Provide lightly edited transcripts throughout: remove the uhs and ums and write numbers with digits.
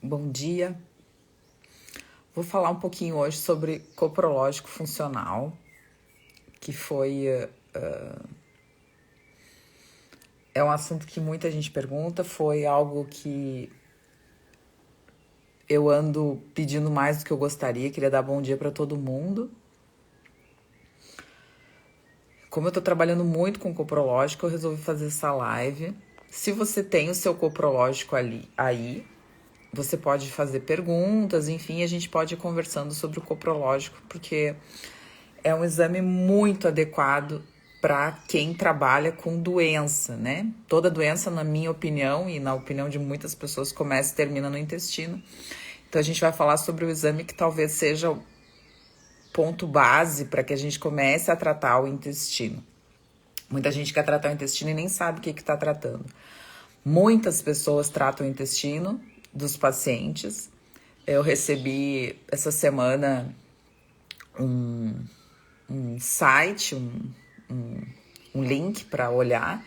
Bom dia. Vou falar um pouquinho hoje sobre coprológico funcional, que é um assunto que muita gente pergunta, foi algo que eu ando pedindo mais do que eu gostaria, queria dar bom dia para todo mundo. Como eu tô trabalhando muito com coprológico, eu resolvi fazer essa live. Se você tem o seu coprológico aí, você pode fazer perguntas, enfim, a gente pode ir conversando sobre o coprológico, porque é um exame muito adequado para quem trabalha com doença, né? Toda doença, na minha opinião e na opinião de muitas pessoas, começa e termina no intestino. Então a gente vai falar sobre o exame que talvez seja o ponto base para que a gente comece a tratar o intestino. Muita gente quer tratar o intestino e nem sabe o que está tratando. Muitas pessoas tratam o intestino dos pacientes. Eu recebi essa semana um site, um link para olhar,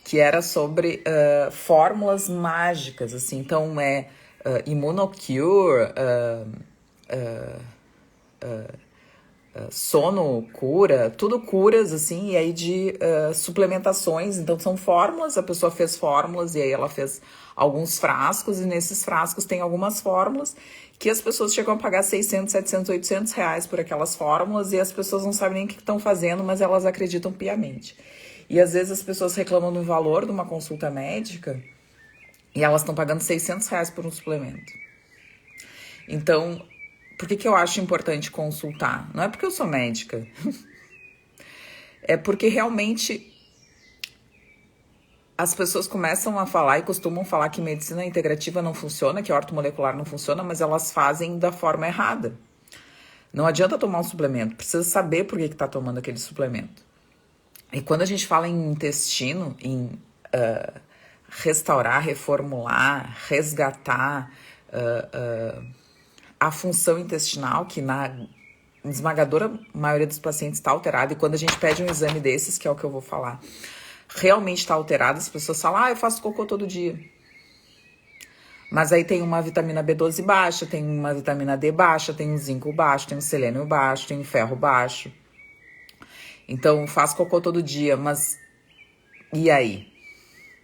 que era sobre fórmulas mágicas, assim. Então, Immunocure, sono cura, tudo curas, assim, e aí de suplementações. Então, são fórmulas, a pessoa fez fórmulas e aí ela fez alguns frascos, e nesses frascos tem algumas fórmulas que as pessoas chegam a pagar 600, 700, 800 reais por aquelas fórmulas e as pessoas não sabem nem o que estão fazendo, mas elas acreditam piamente. E às vezes as pessoas reclamam do valor de uma consulta médica e elas estão pagando 600 reais por um suplemento. Então, por que eu acho importante consultar? Não é porque eu sou médica, é porque realmente as pessoas começam a falar e costumam falar que medicina integrativa não funciona, que ortomolecular não funciona, mas elas fazem da forma errada. Não adianta tomar um suplemento, precisa saber por que está tomando aquele suplemento. E quando a gente fala em intestino, em restaurar, reformular, resgatar a função intestinal, que na esmagadora maioria dos pacientes está alterada, e quando a gente pede um exame desses, que é o que eu vou falar, realmente está alterado, as pessoas falam, eu faço cocô todo dia. Mas aí tem uma vitamina B12 baixa, tem uma vitamina D baixa, tem um zinco baixo, tem um selênio baixo, tem um ferro baixo. Então, faço cocô todo dia, mas e aí?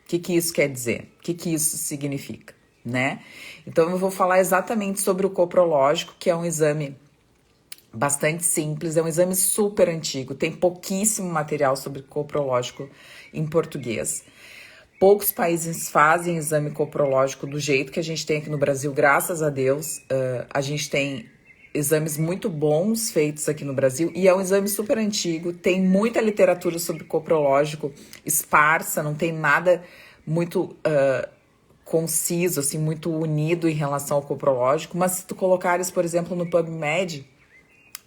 O que isso quer dizer? O que isso significa, né? Então, eu vou falar exatamente sobre o coprológico, que é um exame bastante simples, é um exame super antigo, tem pouquíssimo material sobre coprológico em português. Poucos países fazem exame coprológico do jeito que a gente tem aqui no Brasil, graças a Deus. A gente tem exames muito bons feitos aqui no Brasil e é um exame super antigo, tem muita literatura sobre coprológico esparsa, não tem nada muito conciso, assim, muito unido em relação ao coprológico, mas se tu colocares, por exemplo, no PubMed,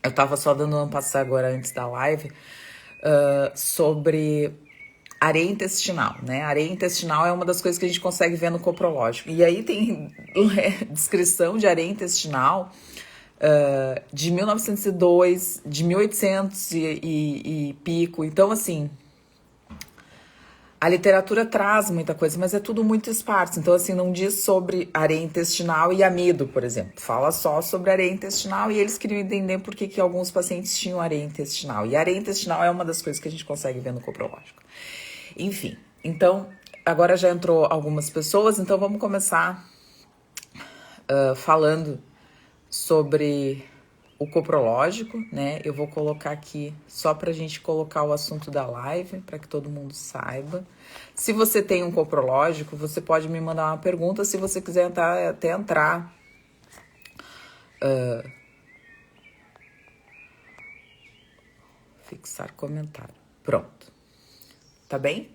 eu tava só dando uma passada agora antes da live, sobre areia intestinal, né? Areia intestinal é uma das coisas que a gente consegue ver no coprológico. E aí tem descrição de areia intestinal de 1902, de 1800 e pico. Então, assim, a literatura traz muita coisa, mas é tudo muito esparso. Então, assim, não diz sobre areia intestinal e amido, por exemplo. Fala só sobre areia intestinal e eles queriam entender por que alguns pacientes tinham areia intestinal. E areia intestinal é uma das coisas que a gente consegue ver no coprológico. Enfim, então, agora já entrou algumas pessoas, então vamos começar falando sobre o coprológico, né? Eu vou colocar aqui só pra gente colocar o assunto da live, para que todo mundo saiba. Se você tem um coprológico, você pode me mandar uma pergunta, se você quiser até entrar fixar comentário. Pronto. Tá bem?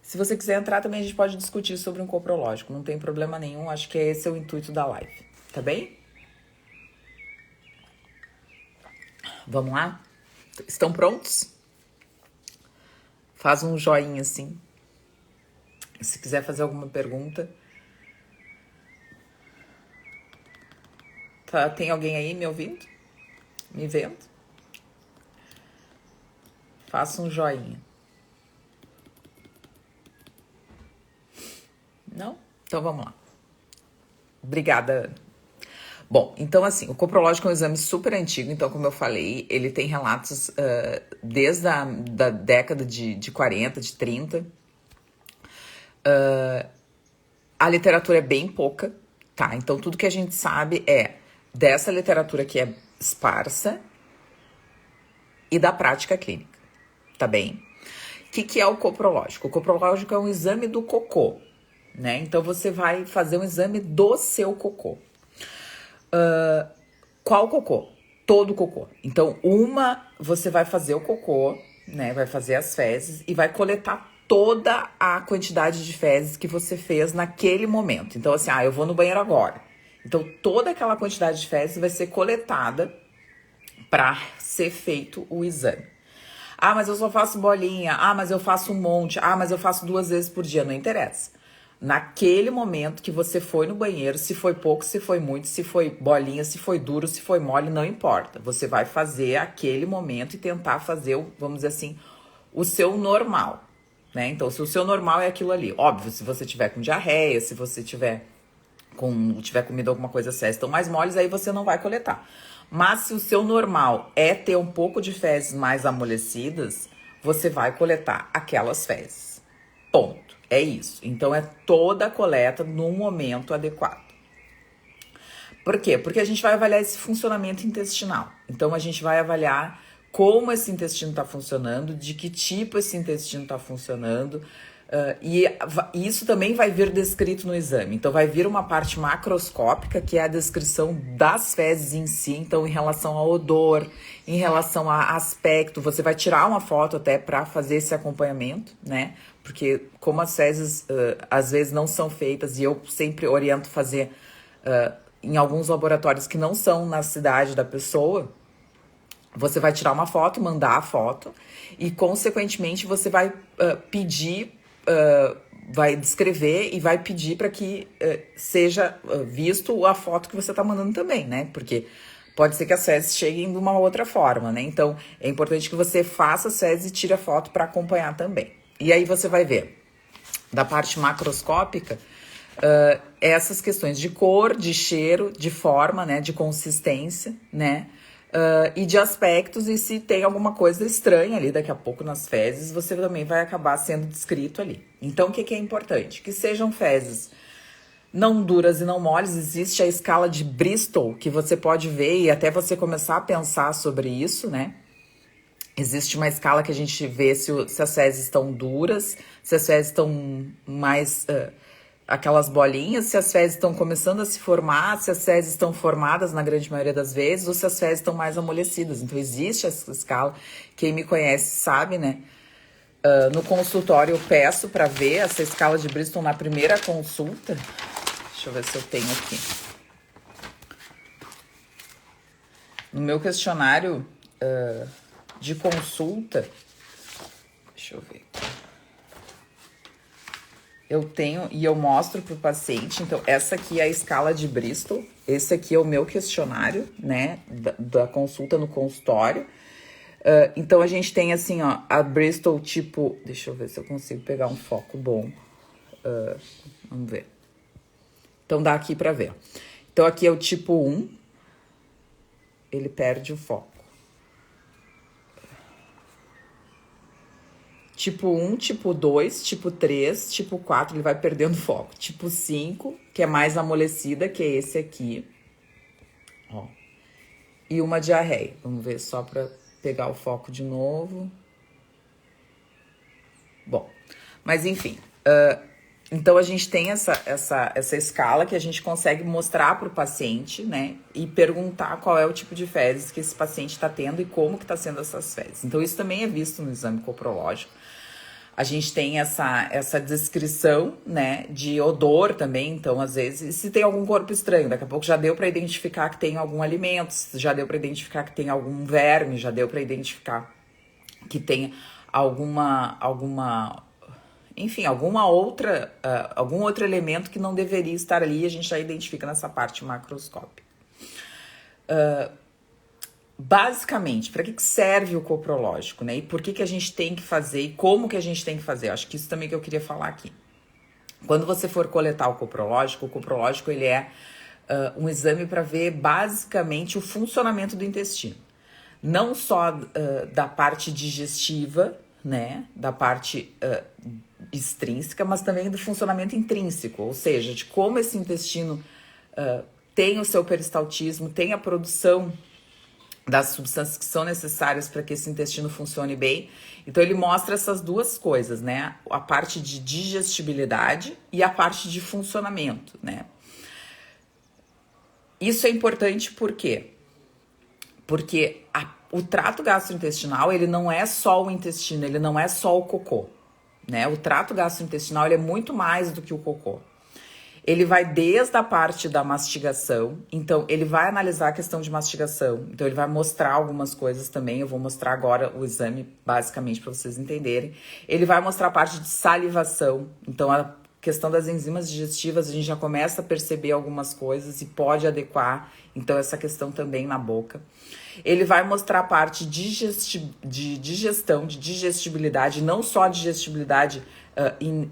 Se você quiser entrar também, a gente pode discutir sobre um coprológico, não tem problema nenhum, acho que esse é o intuito da live, tá bem? Vamos lá? Estão prontos? Faz um joinha assim. Se quiser fazer alguma pergunta. Tá, tem alguém aí me ouvindo? Me vendo? Faça um joinha. Não? Então vamos lá. Obrigada, Ana. Bom, então assim, o coprológico é um exame super antigo, então como eu falei, ele tem relatos desde da década de 40, de 30. A literatura é bem pouca, tá? Então tudo que a gente sabe é dessa literatura que é esparsa e da prática clínica, tá bem? O que é o coprológico? O coprológico é um exame do cocô, né? Então você vai fazer um exame do seu cocô. Qual cocô? Todo cocô. Então, você vai fazer o cocô, né? Vai fazer as fezes e vai coletar toda a quantidade de fezes que você fez naquele momento. Então, assim, eu vou no banheiro agora. Então, toda aquela quantidade de fezes vai ser coletada para ser feito o exame. Mas eu só faço bolinha. Mas eu faço um monte. Mas eu faço 2 vezes por dia. Não interessa. Naquele momento que você foi no banheiro, se foi pouco, se foi muito, se foi bolinha, se foi duro, se foi mole, não importa. Você vai fazer aquele momento e tentar fazer, vamos dizer assim, o seu normal, né? Então, se o seu normal é aquilo ali, óbvio, se você tiver com diarreia, se você tiver comido alguma coisa séria, estão mais moles, aí você não vai coletar. Mas se o seu normal é ter um pouco de fezes mais amolecidas, você vai coletar aquelas fezes. Ponto. É isso. Então, é toda a coleta no momento adequado. Por quê? Porque a gente vai avaliar esse funcionamento intestinal. Então, a gente vai avaliar como esse intestino está funcionando, de que tipo esse intestino está funcionando. E isso também vai vir descrito no exame. Então, vai vir uma parte macroscópica, que é a descrição das fezes em si. Então, em relação ao odor, em relação a aspecto, você vai tirar uma foto até para fazer esse acompanhamento, né? Porque como as fezes às vezes não são feitas, e eu sempre oriento fazer em alguns laboratórios que não são na cidade da pessoa, você vai tirar uma foto, mandar a foto, e consequentemente você vai pedir, vai descrever e vai pedir para que seja visto a foto que você está mandando também, né? Porque pode ser que as fezes cheguem de uma outra forma, né? Então é importante que você faça as fezes e tire a foto para acompanhar também. E aí você vai ver, da parte macroscópica, essas questões de cor, de cheiro, de forma, né, de consistência, né, e de aspectos, e se tem alguma coisa estranha ali daqui a pouco nas fezes, você também vai acabar sendo descrito ali. Então, o que é importante? Que sejam fezes não duras e não moles. Existe a escala de Bristol, que você pode ver e até você começar a pensar sobre isso, né? Existe uma escala que a gente vê se as fezes estão duras, se as fezes estão mais aquelas bolinhas, se as fezes estão começando a se formar, se as fezes estão formadas na grande maioria das vezes, ou se as fezes estão mais amolecidas. Então existe essa escala. Quem me conhece sabe, né? No consultório eu peço para ver essa escala de Bristol na primeira consulta. Deixa eu ver se eu tenho aqui. No meu questionário de consulta, deixa eu ver. Eu tenho e eu mostro para o paciente. Então, essa aqui é a escala de Bristol. Esse aqui é o meu questionário, né, da consulta no consultório. Então, a gente tem assim, ó, a Bristol tipo... Deixa eu ver se eu consigo pegar um foco bom. Vamos ver. Então, dá aqui para ver. Então, aqui é o tipo 1. Ele perde o foco. Tipo 1, tipo 2, tipo 3, tipo 4, ele vai perdendo foco. Tipo 5, que é mais amolecida, que é esse aqui. Ó. E uma diarreia. Vamos ver só para pegar o foco de novo. Bom, mas enfim. Então, a gente tem essa escala que a gente consegue mostrar para o paciente, né? E perguntar qual é o tipo de fezes que esse paciente está tendo e como que está sendo essas fezes. Então, isso também é visto no exame coprológico. A gente tem essa descrição, né, de odor também. Então, às vezes, se tem algum corpo estranho, daqui a pouco já deu para identificar que tem algum alimento, já deu para identificar que tem algum verme, já deu para identificar que tem enfim, algum outro elemento que não deveria estar ali, a gente já identifica nessa parte macroscópica. Basicamente, para que serve o coprológico, né? E por que a gente tem que fazer e como que a gente tem que fazer? Acho que isso também que eu queria falar aqui. Quando você for coletar o coprológico ele é um exame para ver basicamente o funcionamento do intestino. Não só da parte digestiva, né, da parte extrínseca, mas também do funcionamento intrínseco, ou seja, de como esse intestino tem o seu peristaltismo, tem a produção das substâncias que são necessárias para que esse intestino funcione bem. Então ele mostra essas duas coisas, né, a parte de digestibilidade e a parte de funcionamento, né. Isso é importante por quê? Porque o trato gastrointestinal, ele não é só o intestino, ele não é só o cocô, né? O trato gastrointestinal, ele é muito mais do que o cocô. Ele vai desde a parte da mastigação, então ele vai analisar a questão de mastigação, então ele vai mostrar algumas coisas também, eu vou mostrar agora o exame, basicamente, para vocês entenderem. Ele vai mostrar a parte de salivação, então a questão das enzimas digestivas, a gente já começa a perceber algumas coisas e pode adequar, então, essa questão também na boca. Ele vai mostrar a parte de digestão, de digestibilidade, não só a digestibilidade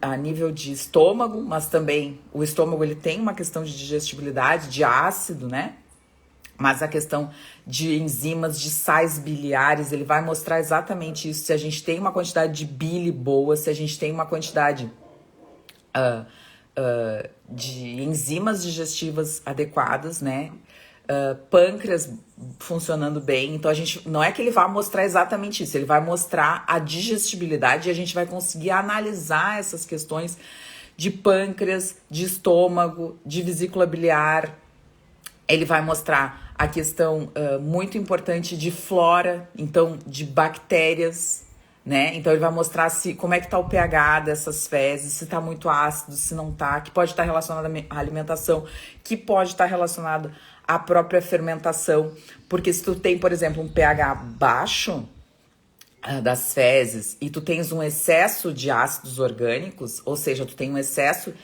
a nível de estômago, mas também o estômago ele tem uma questão de digestibilidade, de ácido, né? Mas a questão de enzimas, de sais biliares, ele vai mostrar exatamente isso, se a gente tem uma quantidade de bile boa, se a gente tem uma quantidade de enzimas digestivas adequadas, né? Pâncreas funcionando bem. Então a gente não é que ele vai mostrar exatamente isso, ele vai mostrar a digestibilidade e a gente vai conseguir analisar essas questões de pâncreas, de estômago, de vesícula biliar. Ele vai mostrar a questão muito importante de flora, então de bactérias, né? Então ele vai mostrar como é que tá o pH dessas fezes, se tá muito ácido, se não tá, que pode estar relacionado à alimentação, que pode estar relacionado à própria fermentação, porque se tu tem, por exemplo, um pH baixo das fezes e tu tens um excesso de ácidos orgânicos, ou seja, tu tem um excesso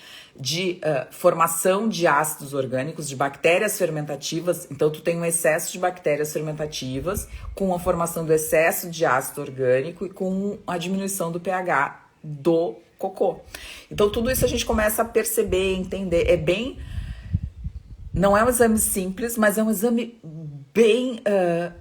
de formação de ácidos orgânicos, de bactérias fermentativas, então tu tem um excesso de bactérias fermentativas com a formação do excesso de ácido orgânico e com a diminuição do pH do cocô. Então tudo isso a gente começa a perceber, entender, não é um exame simples, mas é um exame bem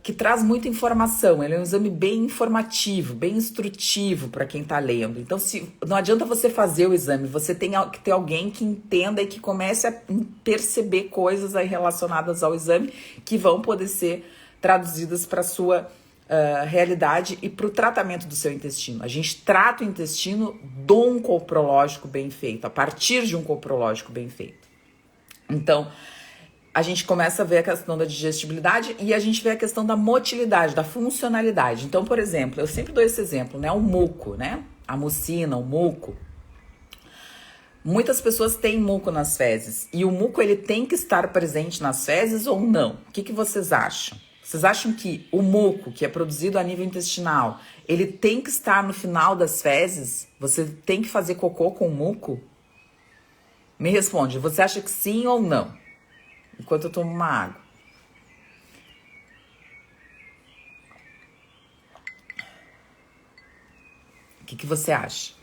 que traz muita informação. Ele é um exame bem informativo, bem instrutivo para quem está lendo. Então, não adianta você fazer o exame, você tem que ter alguém que entenda e que comece a perceber coisas aí relacionadas ao exame que vão poder ser traduzidas para a sua realidade e para o tratamento do seu intestino. A gente trata o intestino de um coprológico bem feito, a partir de um coprológico bem feito. Então, a gente começa a ver a questão da digestibilidade e a gente vê a questão da motilidade, da funcionalidade. Então, por exemplo, eu sempre dou esse exemplo, né? O muco, né? A mucina, o muco. Muitas pessoas têm muco nas fezes e o muco ele tem que estar presente nas fezes ou não? O que vocês acham? Vocês acham que o muco, que é produzido a nível intestinal, ele tem que estar no final das fezes? Você tem que fazer cocô com o muco? Me responde, você acha que sim ou não? Enquanto eu tomo uma água. O que você acha?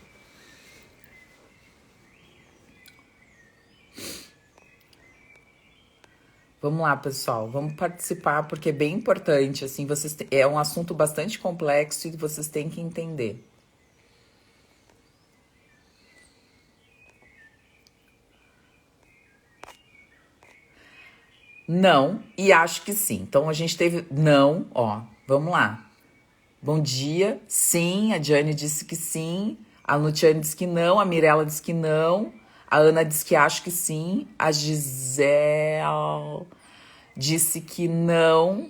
Vamos lá, pessoal. Vamos participar, porque é bem importante. Assim, é um assunto bastante complexo e vocês têm que entender. Não, e acho que sim. Então, a gente teve não, ó, vamos lá. Bom dia, sim, a Diane disse que sim, a Lutiane disse que não, a Mirella disse que não, a Ana disse que acho que sim, a Gisele disse que não,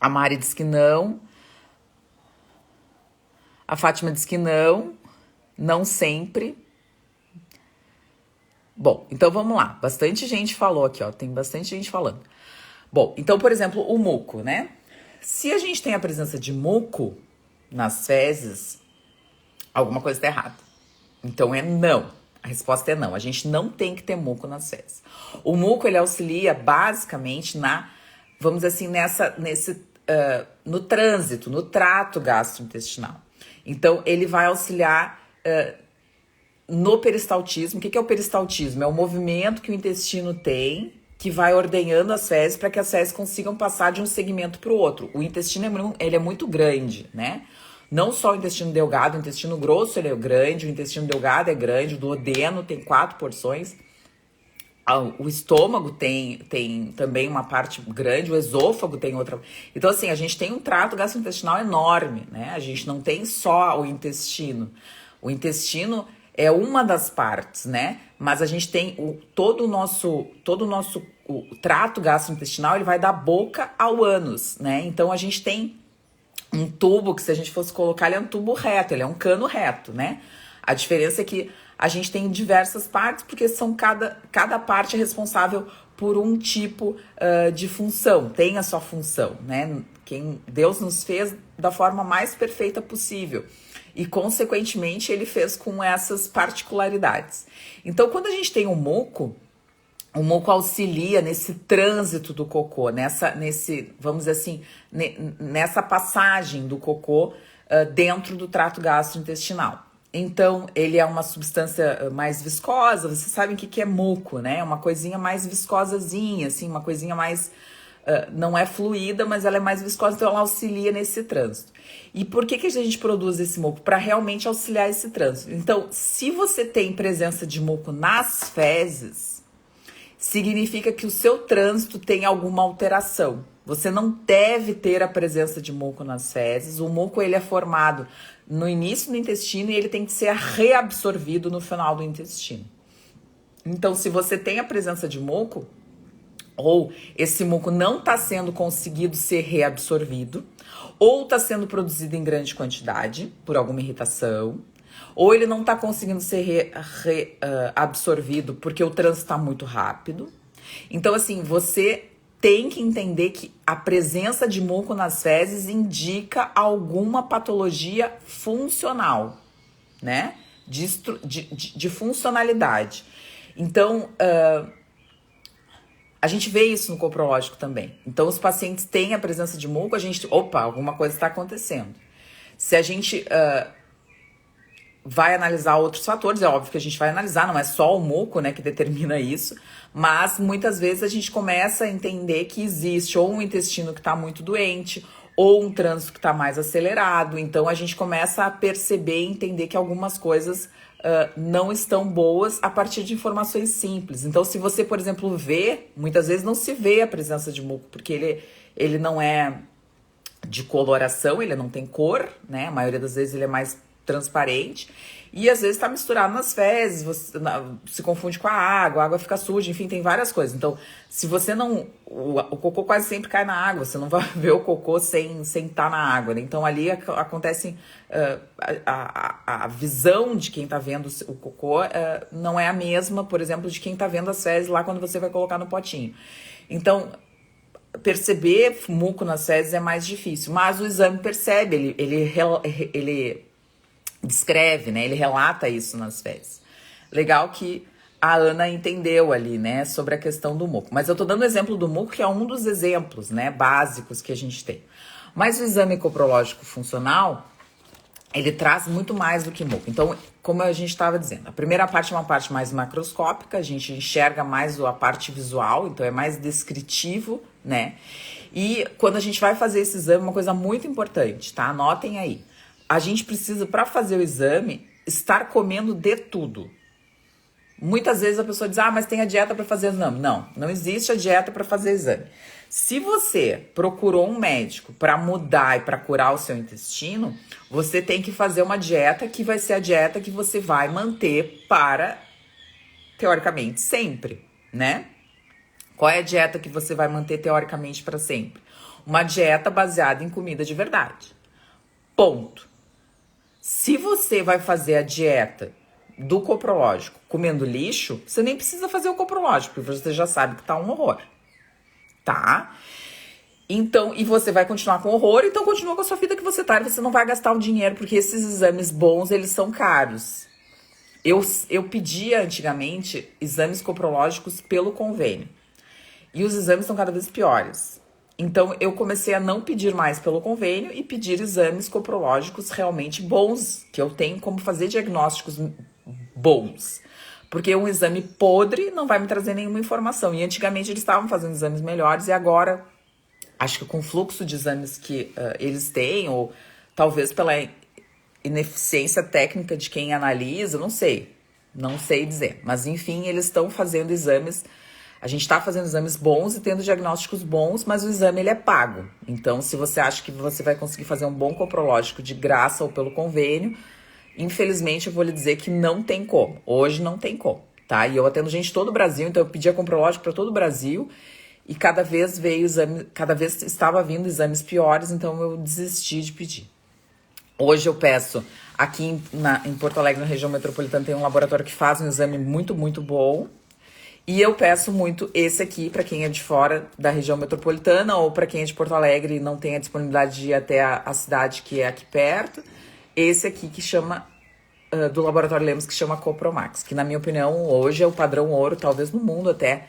a Mari disse que não, a Fátima disse que não sempre. Bom, então vamos lá. Bastante gente falou aqui, ó. Tem bastante gente falando. Bom, então, por exemplo, o muco, né? Se a gente tem a presença de muco nas fezes, alguma coisa está errada. Então é não. A resposta é não. A gente não tem que ter muco nas fezes. O muco, ele auxilia basicamente vamos dizer assim, no trânsito, no trato gastrointestinal. Então, ele vai auxiliar no peristaltismo. O que é o peristaltismo? É o movimento que o intestino tem, que vai ordenhando as fezes para que as fezes consigam passar de um segmento para o outro. O intestino ele é muito grande, né? Não só o intestino delgado, o intestino grosso ele é grande, o intestino delgado é grande, o duodeno tem 4 porções. O estômago tem também uma parte grande, o esôfago tem outra. Então, assim, a gente tem um trato gastrointestinal enorme, né? A gente não tem só o intestino. O intestino é uma das partes, né? Mas a gente tem todo o nosso o trato gastrointestinal, ele vai da boca ao ânus, né? Então, a gente tem um tubo que, se a gente fosse colocar, ele é um tubo reto, ele é um cano reto, né? A diferença é que a gente tem diversas partes, porque cada parte é responsável por um tipo de função, tem a sua função, né? Deus nos fez da forma mais perfeita possível e, consequentemente, ele fez com essas particularidades. Então, quando a gente tem o muco auxilia nesse trânsito do cocô, vamos dizer assim, nessa passagem do cocô dentro do trato gastrointestinal. Então, ele é uma substância mais viscosa. Vocês sabem o que é muco, né? É uma coisinha mais viscosazinha, assim, uma coisinha mais... não é fluida, mas ela é mais viscosa, então ela auxilia nesse trânsito. E por que a gente produz esse muco? Para realmente auxiliar esse trânsito. Então, se você tem presença de muco nas fezes, significa que o seu trânsito tem alguma alteração. Você não deve ter a presença de muco nas fezes. O muco ele é formado no início do intestino e ele tem que ser reabsorvido no final do intestino. Então, se você tem a presença de muco, ou esse muco não está sendo conseguido ser reabsorvido, ou está sendo produzido em grande quantidade por alguma irritação, ou ele não está conseguindo ser absorvido porque o trânsito está muito rápido. Então, assim, você tem que entender que a presença de muco nas fezes indica alguma patologia funcional, né? De funcionalidade. Então, a gente vê isso no coprológico também. Então, os pacientes têm a presença de muco, alguma coisa está acontecendo. Se a gente vai analisar outros fatores, é óbvio que a gente vai analisar, não é só o muco, né, que determina isso, mas muitas vezes a gente começa a entender que existe ou um intestino que está muito doente, ou um trânsito que está mais acelerado, então a gente começa a perceber e entender que algumas coisas não estão boas a partir de informações simples. Então, se você, por exemplo, muitas vezes não se vê a presença de muco, porque ele não é de coloração, ele não tem cor, né, a maioria das vezes ele é mais transparente, e às vezes tá misturado nas fezes, você se confunde com a água fica suja, enfim, tem várias coisas. Então, se você não... O cocô quase sempre cai na água, você não vai ver o cocô sem estar na água, né? Então, ali acontece... a visão de quem tá vendo o cocô não é a mesma, por exemplo, de quem tá vendo as fezes lá quando você vai colocar no potinho. Então, perceber muco nas fezes é mais difícil, mas o exame percebe, ele descreve, né? Ele relata isso nas fezes. Legal que a Ana entendeu ali, né? Sobre a questão do muco. Mas eu tô dando o exemplo do muco, que é um dos exemplos, né? Básicos que a gente tem. Mas o exame coprológico funcional, ele traz muito mais do que muco. Então, como a gente estava dizendo, a primeira parte é uma parte mais macroscópica, a gente enxerga mais a parte visual, então é mais descritivo, né? E quando a gente vai fazer esse exame, uma coisa muito importante, tá? Anotem aí. A gente precisa, para fazer o exame, estar comendo de tudo. Muitas vezes a pessoa diz, mas tem a dieta para fazer exame. Não existe a dieta para fazer exame. Se você procurou um médico para mudar e para curar o seu intestino, você tem que fazer uma dieta que vai ser a dieta que você vai manter para, teoricamente, sempre, né? Qual é a dieta que você vai manter teoricamente para sempre? Uma dieta baseada em comida de verdade. Ponto. Se você vai fazer a dieta do coprológico comendo lixo, você nem precisa fazer o coprológico, porque você já sabe que tá um horror, tá? Então, e você vai continuar com horror, então continua com a sua vida que você tá, e você não vai gastar o dinheiro, porque esses exames bons, eles são caros. Eu pedia antigamente exames coprológicos pelo convênio, e os exames estão cada vez piores. Então, eu comecei a não pedir mais pelo convênio e pedir exames coprológicos realmente bons, que eu tenho como fazer diagnósticos bons. Porque um exame podre não vai me trazer nenhuma informação. E antigamente eles estavam fazendo exames melhores e agora, acho que com o fluxo de exames que eles têm, ou talvez pela ineficiência técnica de quem analisa, não sei dizer. Mas enfim, eles estão fazendo exames, a gente está fazendo exames bons e tendo diagnósticos bons, mas o exame ele é pago. Então, se você acha que você vai conseguir fazer um bom coprológico de graça ou pelo convênio, infelizmente, eu vou lhe dizer que não tem como. Hoje não tem como, tá? E eu atendo gente de todo o Brasil, então eu pedi a comprológico para todo o Brasil e cada vez estava vindo exames piores, então eu desisti de pedir. Hoje eu peço, aqui em Porto Alegre, na região metropolitana, tem um laboratório que faz um exame muito, muito bom. E eu peço muito esse aqui para quem é de fora da região metropolitana ou para quem é de Porto Alegre e não tem a disponibilidade de ir até a cidade que é aqui perto. Esse aqui que chama, do Laboratório Lemos, que chama Copromax, que na minha opinião hoje é o padrão ouro, talvez no mundo até,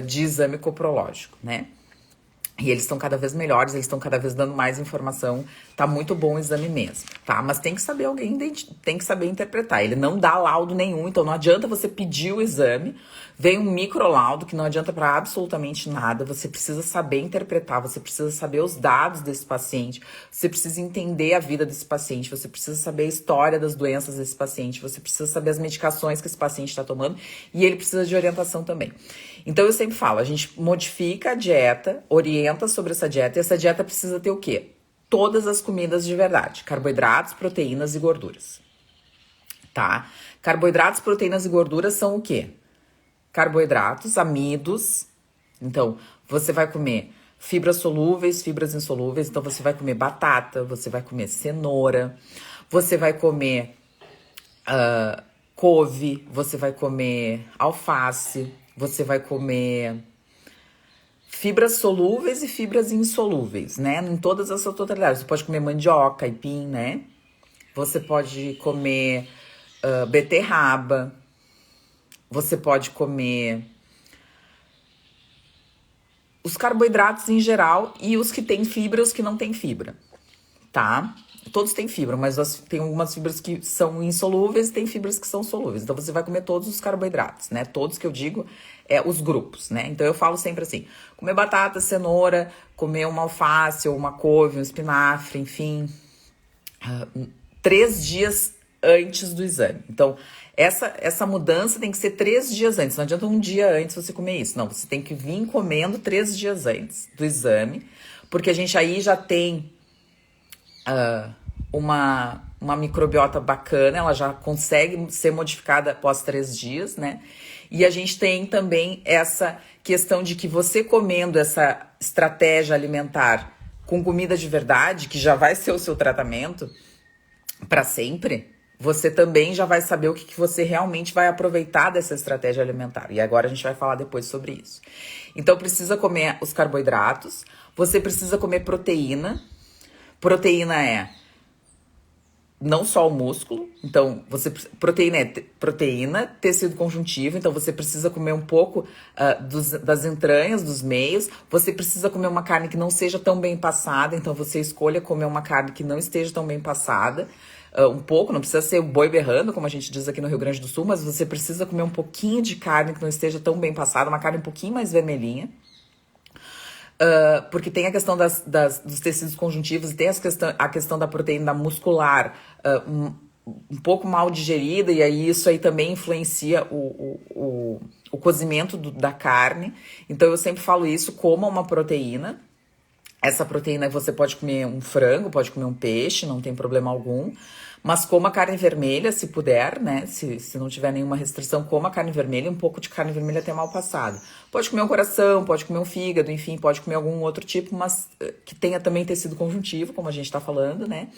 de exame coprológico, né? E eles estão cada vez melhores, eles estão cada vez dando mais informação, tá muito bom o exame mesmo, tá? Mas tem que saber tem que saber interpretar, ele não dá laudo nenhum, então não adianta você pedir o exame, vem um microlaudo que não adianta para absolutamente nada, você precisa saber interpretar, você precisa saber os dados desse paciente, você precisa entender a vida desse paciente, você precisa saber a história das doenças desse paciente, você precisa saber as medicações que esse paciente está tomando e ele precisa de orientação também. Então eu sempre falo, a gente modifica a dieta, orienta sobre essa dieta e essa dieta precisa ter o quê? Todas as comidas de verdade, carboidratos, proteínas e gorduras, tá? Carboidratos, proteínas e gorduras são o quê? Carboidratos, amidos, então você vai comer fibras solúveis, fibras insolúveis, então você vai comer batata, você vai comer cenoura, você vai comer couve, você vai comer alface, você vai comer fibras solúveis e fibras insolúveis, né? Em todas as suas totalidades. Você pode comer mandioca, aipim, né? Você pode comer beterraba. Você pode comer os carboidratos em geral e os que têm fibra e os que não têm fibra, tá? Todos têm fibra, mas tem algumas fibras que são insolúveis e tem fibras que são solúveis. Então, você vai comer todos os carboidratos, né? Todos que eu digo os grupos, né? Então, eu falo sempre assim, comer batata, cenoura, comer uma alface ou uma couve, um espinafre, enfim, 3 dias antes do exame. Então, essa mudança tem que ser 3 dias antes. Não adianta um dia antes você comer isso. Não, você tem que vir comendo 3 dias antes do exame, porque a gente aí já tem uma microbiota bacana, ela já consegue ser modificada após 3 dias, né? E a gente tem também essa questão de que você comendo essa estratégia alimentar com comida de verdade, que já vai ser o seu tratamento para sempre, você também já vai saber o que você realmente vai aproveitar dessa estratégia alimentar. E agora a gente vai falar depois sobre isso. Então, precisa comer os carboidratos, você precisa comer proteína. Proteína é não só o músculo, então proteína é proteína, tecido conjuntivo, então você precisa comer um pouco das entranhas, dos meios, você precisa comer uma carne que não seja tão bem passada, então você escolha comer uma carne que não esteja tão bem passada, um pouco, não precisa ser o boi berrando, como a gente diz aqui no Rio Grande do Sul, mas você precisa comer um pouquinho de carne que não esteja tão bem passada, uma carne um pouquinho mais vermelhinha. Porque tem a questão dos tecidos conjuntivos e tem a questão da proteína muscular um pouco mal digerida, e aí isso aí também influencia o cozimento da carne. Então eu sempre falo isso, coma uma proteína. Essa proteína você pode comer um frango, pode comer um peixe, não tem problema algum. Mas coma carne vermelha, se puder, né? Se não tiver nenhuma restrição, coma carne vermelha, um pouco de carne vermelha até mal passada. Pode comer um coração, pode comer um fígado, enfim, pode comer algum outro tipo, mas que tenha também tecido conjuntivo, como a gente tá falando, né?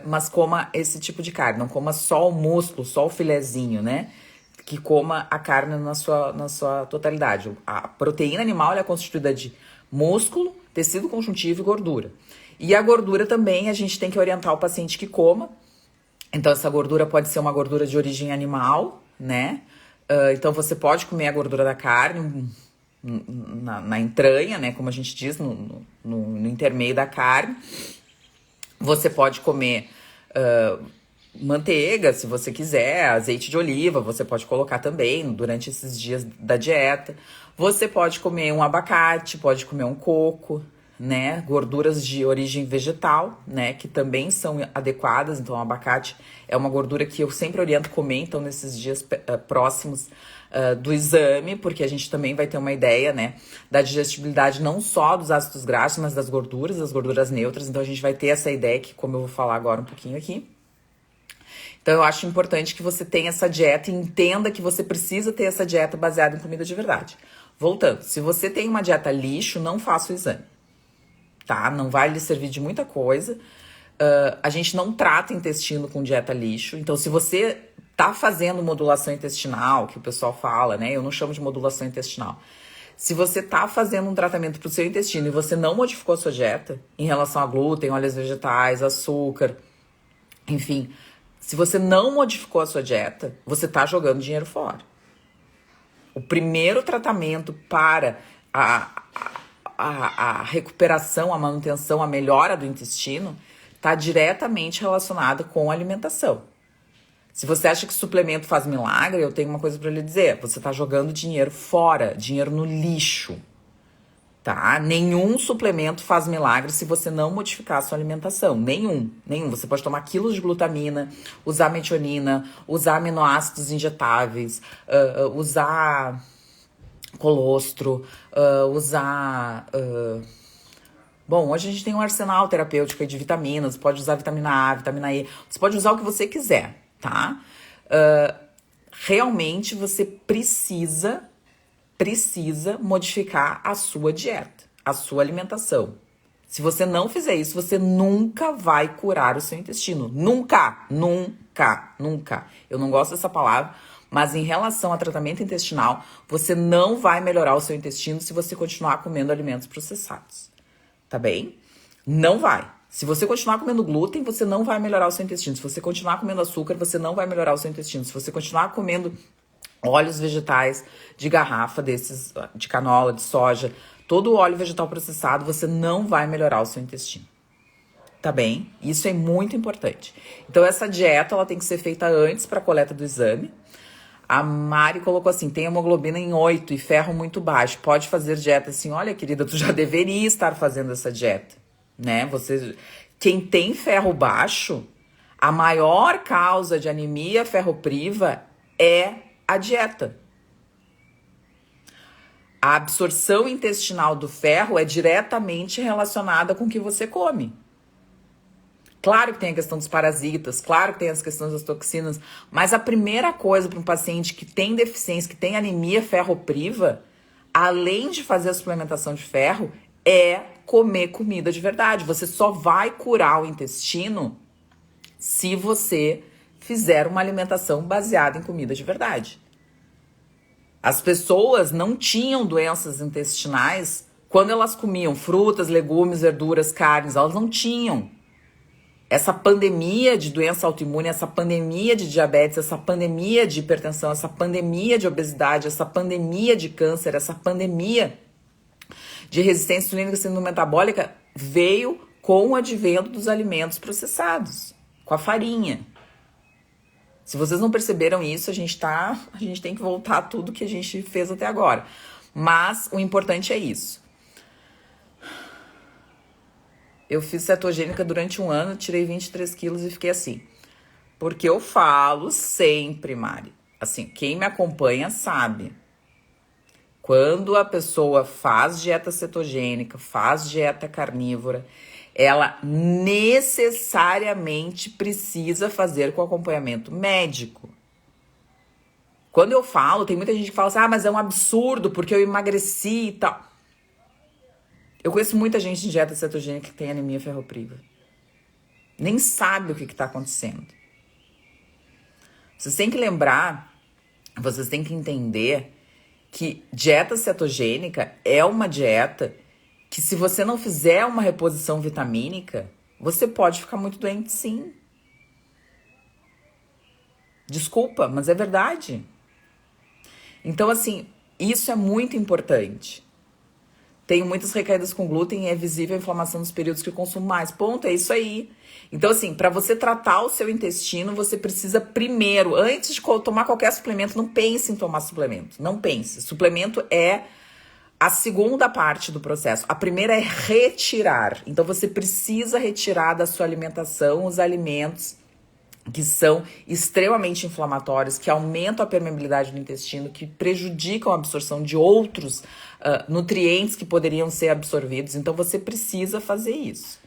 Mas coma esse tipo de carne, não coma só o músculo, só o filezinho, né? Que coma a carne na sua totalidade. A proteína animal ela é constituída de músculo, tecido conjuntivo e gordura. E a gordura também a gente tem que orientar o paciente que coma. Então, essa gordura pode ser uma gordura de origem animal, né? Então, você pode comer a gordura da carne na entranha, né? Como a gente diz, no intermeio da carne. Você pode comer Manteiga, se você quiser, azeite de oliva, você pode colocar também durante esses dias da dieta. Você pode comer um abacate, pode comer um coco, né? Gorduras de origem vegetal, né? Que também são adequadas. Então, o abacate é uma gordura que eu sempre oriento comer, então, nesses dias próximos do exame, porque a gente também vai ter uma ideia, né? Da digestibilidade não só dos ácidos graxos, mas das gorduras neutras. Então, a gente vai ter essa ideia que, como eu vou falar agora um pouquinho aqui. Então, eu acho importante que você tenha essa dieta e entenda que você precisa ter essa dieta baseada em comida de verdade. Voltando, se você tem uma dieta lixo, não faça o exame, tá? Não vai lhe servir de muita coisa. A gente não trata intestino com dieta lixo. Então, se você tá fazendo modulação intestinal, que o pessoal fala, né? Eu não chamo de modulação intestinal. Se você tá fazendo um tratamento pro seu intestino e você não modificou a sua dieta em relação a glúten, óleos vegetais, açúcar, enfim, se você não modificou a sua dieta, você tá jogando dinheiro fora. O primeiro tratamento para a recuperação, a manutenção, a melhora do intestino está diretamente relacionado com a alimentação. Se você acha que suplemento faz milagre, eu tenho uma coisa para lhe dizer. Você está jogando dinheiro fora, dinheiro no lixo. Tá? Nenhum suplemento faz milagre se você não modificar a sua alimentação. Nenhum. Você pode tomar quilos de glutamina, usar metionina, usar aminoácidos injetáveis, usar colostro, usar... Bom, hoje a gente tem um arsenal terapêutico de vitaminas, pode usar vitamina A, vitamina E, você pode usar o que você quiser, tá? Realmente você precisa modificar a sua dieta, a sua alimentação. Se você não fizer isso, você nunca vai curar o seu intestino. Nunca. Eu não gosto dessa palavra, mas em relação a tratamento intestinal, você não vai melhorar o seu intestino se você continuar comendo alimentos processados. Tá bem? Não vai. Se você continuar comendo glúten, você não vai melhorar o seu intestino. Se você continuar comendo açúcar, você não vai melhorar o seu intestino. Se você continuar comendo óleos vegetais de garrafa, desses de canola, de soja, todo o óleo vegetal processado, você não vai melhorar o seu intestino. Tá bem? Isso é muito importante. Então, essa dieta, ela tem que ser feita antes para a coleta do exame. A Mari colocou assim, tem hemoglobina em 8 e ferro muito baixo. Pode fazer dieta assim? Olha, querida, tu já deveria estar fazendo essa dieta, né? Quem tem ferro baixo, a maior causa de anemia ferropriva é a dieta. A absorção intestinal do ferro é diretamente relacionada com o que você come. Claro que tem a questão dos parasitas, claro que tem as questões das toxinas, mas a primeira coisa para um paciente que tem deficiência, que tem anemia ferropriva, além de fazer a suplementação de ferro, é comer comida de verdade. Você só vai curar o intestino se você fizer uma alimentação baseada em comida de verdade. As pessoas não tinham doenças intestinais quando elas comiam frutas, legumes, verduras, carnes, elas não tinham. Essa pandemia de doença autoimune, essa pandemia de diabetes, essa pandemia de hipertensão, essa pandemia de obesidade, essa pandemia de câncer, essa pandemia de resistência insulínica e síndrome metabólica veio com o advento dos alimentos processados, com a farinha. Se vocês não perceberam isso, a gente tem que voltar a tudo que a gente fez até agora. Mas o importante é isso. Eu fiz cetogênica durante 1 ano, tirei 23 quilos e fiquei assim. Porque eu falo sempre, Mari. Assim, quem me acompanha sabe. Quando a pessoa faz dieta cetogênica, faz dieta carnívora, ela necessariamente precisa fazer com acompanhamento médico. Quando eu falo, tem muita gente que fala assim, mas é um absurdo porque eu emagreci e tal. Eu conheço muita gente de dieta cetogênica que tem anemia ferropriva. Nem sabe o que está acontecendo. Vocês têm que lembrar, vocês têm que entender que dieta cetogênica é uma dieta que se você não fizer uma reposição vitamínica, você pode ficar muito doente sim. Desculpa, mas é verdade. Então, assim, isso é muito importante. Tenho muitas recaídas com glúten e é visível a inflamação nos períodos que eu consumo mais. Ponto, é isso aí. Então, assim, para você tratar o seu intestino, você precisa primeiro, antes de tomar qualquer suplemento, não pense em tomar suplemento. Não pense. Suplemento é a segunda parte do processo. A primeira é retirar. Então, você precisa retirar da sua alimentação os alimentos que são extremamente inflamatórios, que aumentam a permeabilidade do intestino, que prejudicam a absorção de outros nutrientes que poderiam ser absorvidos. Então, você precisa fazer isso.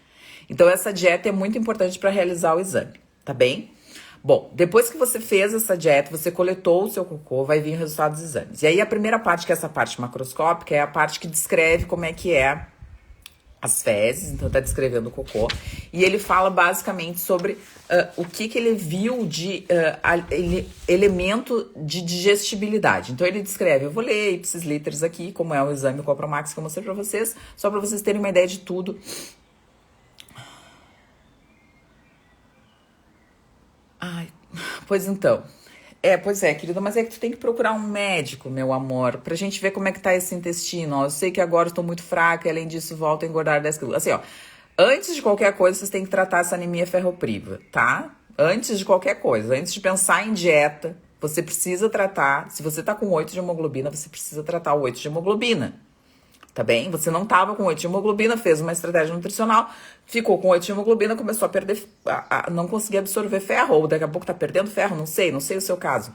Então, essa dieta é muito importante para realizar o exame, tá bem? Bom, depois que você fez essa dieta, você coletou o seu cocô, vai vir o resultado dos exames. E aí, a primeira parte, que é essa parte macroscópica, é a parte que descreve como é que é as fezes, então tá descrevendo o cocô, e ele fala basicamente sobre o que ele viu de elemento de digestibilidade. Então ele descreve, eu vou ler ipsis literis aqui, como é o exame Copromax que eu mostrei pra vocês, só pra vocês terem uma ideia de tudo. Ai, pois então... Pois é, querida, mas é que tu tem que procurar um médico, meu amor, pra gente ver como é que tá esse intestino, ó. Eu sei que agora eu tô muito fraca e além disso volto a engordar 10 quilos. Assim, ó, antes de qualquer coisa, vocês têm que tratar essa anemia ferropriva, tá? Antes de qualquer coisa, antes de pensar em dieta, você precisa tratar, se você tá com 8 de hemoglobina, você precisa tratar o 8 de hemoglobina. Tá bem? Você não tava com 8 de hemoglobina, fez uma estratégia nutricional, ficou com 8 de hemoglobina, começou a perder, não conseguir absorver ferro, ou daqui a pouco tá perdendo ferro, não sei o seu caso.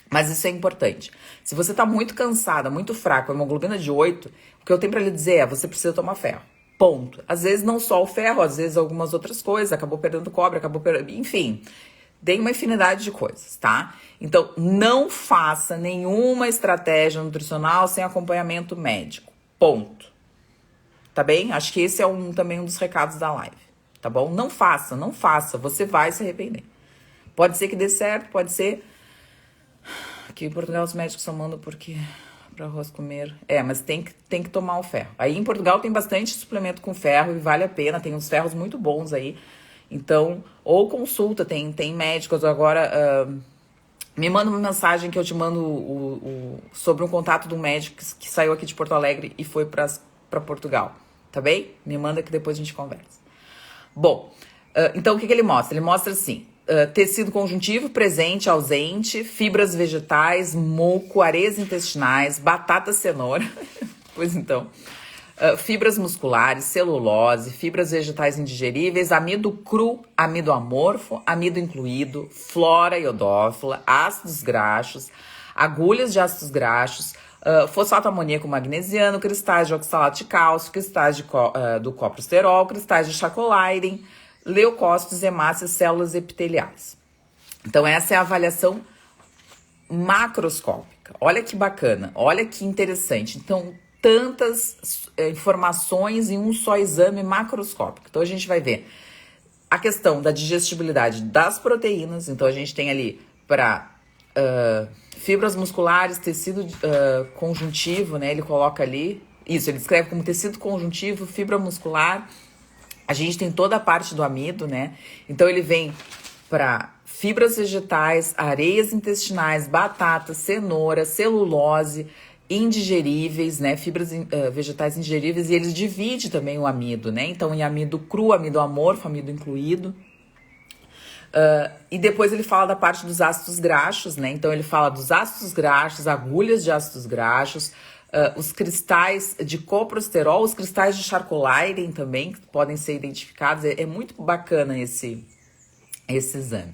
Mas isso é importante. Se você tá muito cansada, muito fraca, hemoglobina de 8, o que eu tenho pra lhe dizer é, você precisa tomar ferro. Ponto. Às vezes não só o ferro, às vezes algumas outras coisas, acabou perdendo cobre, enfim... Tem uma infinidade de coisas, tá? Então, não faça nenhuma estratégia nutricional sem acompanhamento médico. Ponto. Tá bem? Acho que esse é também um dos recados da live. Tá bom? Não faça, não faça. Você vai se arrepender. Pode ser que dê certo, pode ser... Aqui em Portugal os médicos só mandam porque... para arroz comer. Mas tem que tomar o ferro. Aí em Portugal tem bastante suplemento com ferro e vale a pena. Tem uns ferros muito bons aí. Então, ou consulta, tem médicos agora... me manda uma mensagem que eu te mando sobre um contato de um médico que saiu aqui de Porto Alegre e foi para Portugal, tá bem? Me manda que depois a gente conversa. Bom, então o que ele mostra? Ele mostra assim, tecido conjuntivo presente, ausente, fibras vegetais, muco, areias intestinais, batata, cenoura, pois então... fibras musculares, celulose, fibras vegetais indigeríveis, amido cru, amido amorfo, amido incluído, flora iodófila, ácidos graxos, agulhas de ácidos graxos, fosfato amoníaco magnesiano, cristais de oxalato de cálcio, cristais do coprosterol, cristais de Charcot-Leyden, leucócitos, hemácias, células epiteliais. Então essa é a avaliação macroscópica. Olha que bacana, olha que interessante. Então, tantas informações em um só exame macroscópico. Então, a gente vai ver a questão da digestibilidade das proteínas. Então, a gente tem ali para fibras musculares, tecido conjuntivo, né? Ele coloca ali, isso, ele descreve como tecido conjuntivo, fibra muscular. A gente tem toda a parte do amido, né? Então, ele vem para fibras vegetais, areias intestinais, batata, cenoura, celulose, indigeríveis, né? Fibras vegetais indigeríveis, e eles dividem também o amido, né? Então, em amido cru, amido amorfo, amido incluído. E depois ele fala da parte dos ácidos graxos, né? Então, ele fala dos ácidos graxos, agulhas de ácidos graxos, os cristais de coprosterol, os cristais de Charcot-Leyden também, que podem ser identificados. É muito bacana esse exame.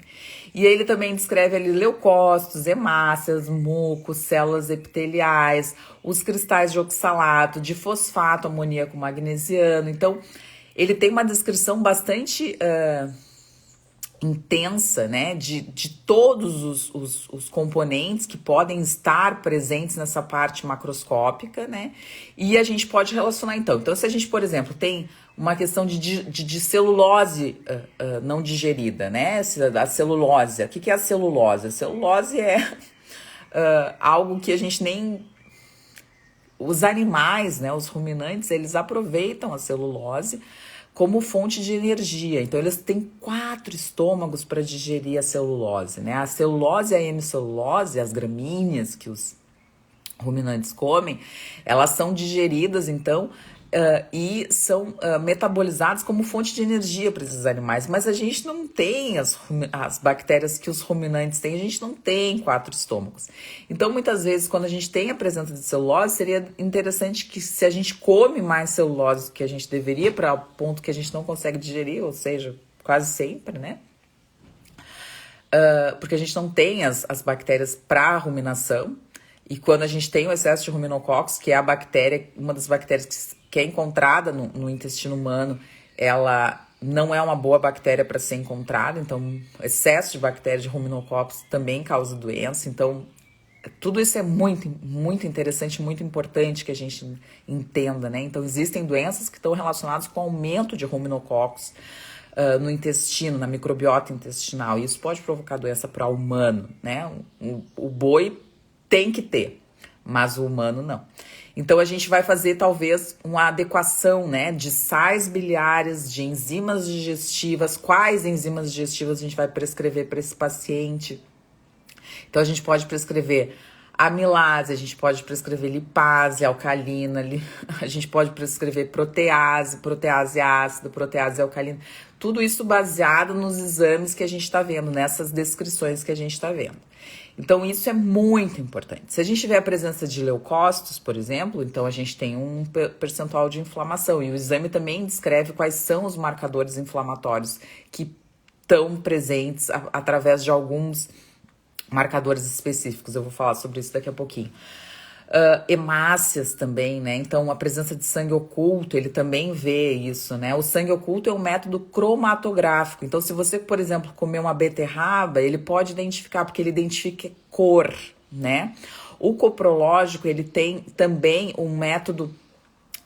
E ele também descreve ali leucócitos, hemácias, mucos, células epiteliais, os cristais de oxalato, de fosfato amoníaco magnesiano. Então, ele tem uma descrição bastante intensa, né, de todos os componentes que podem estar presentes nessa parte macroscópica, né, e a gente pode relacionar então. Então, se a gente, por exemplo, tem uma questão de celulose não digerida, né, a celulose, o que é a celulose? A celulose é algo que a gente nem... Os animais, né, os ruminantes, eles aproveitam a celulose como fonte de energia. Então, eles têm 4 estômagos para digerir a celulose, né? A celulose e a hemicelulose, as gramíneas que os ruminantes comem, elas são digeridas, então, e são metabolizadas como fonte de energia para esses animais. Mas a gente não tem as bactérias que os ruminantes têm, a gente não tem 4 estômagos. Então, muitas vezes, quando a gente tem a presença de celulose, seria interessante que se a gente come mais celulose do que a gente deveria, para o ponto que a gente não consegue digerir, ou seja, quase sempre, né? Porque a gente não tem as bactérias para ruminação. E quando a gente tem o excesso de ruminococcus, que é a bactéria, uma das bactérias que é encontrada no intestino humano, ela não é uma boa bactéria para ser encontrada. Então, excesso de bactérias de ruminococcus também causa doença. Então, tudo isso é muito, muito interessante, muito importante que a gente entenda, né? Então, existem doenças que estão relacionadas com o aumento de ruminococcus no intestino, na microbiota intestinal. E isso pode provocar doença para o humano, né? O boi tem que ter, mas o humano não. Então, a gente vai fazer, talvez, uma adequação, né, de sais biliares, de enzimas digestivas, quais enzimas digestivas a gente vai prescrever para esse paciente. Então, a gente pode prescrever amilase, a gente pode prescrever lipase alcalina, a gente pode prescrever protease ácida, protease alcalina. Tudo isso baseado nos exames que a gente está vendo, nessas descrições que a gente está vendo. Então, isso é muito importante. Se a gente tiver a presença de leucócitos, por exemplo, então a gente tem um percentual de inflamação. E o exame também descreve quais são os marcadores inflamatórios que estão presentes através de alguns marcadores específicos. Eu vou falar sobre isso daqui a pouquinho. Hemácias também, né? Então, a presença de sangue oculto, ele também vê isso, né? O sangue oculto é um método cromatográfico. Então, se você, por exemplo, comer uma beterraba, ele pode identificar, porque ele identifica cor, né? O coprológico, ele tem também um método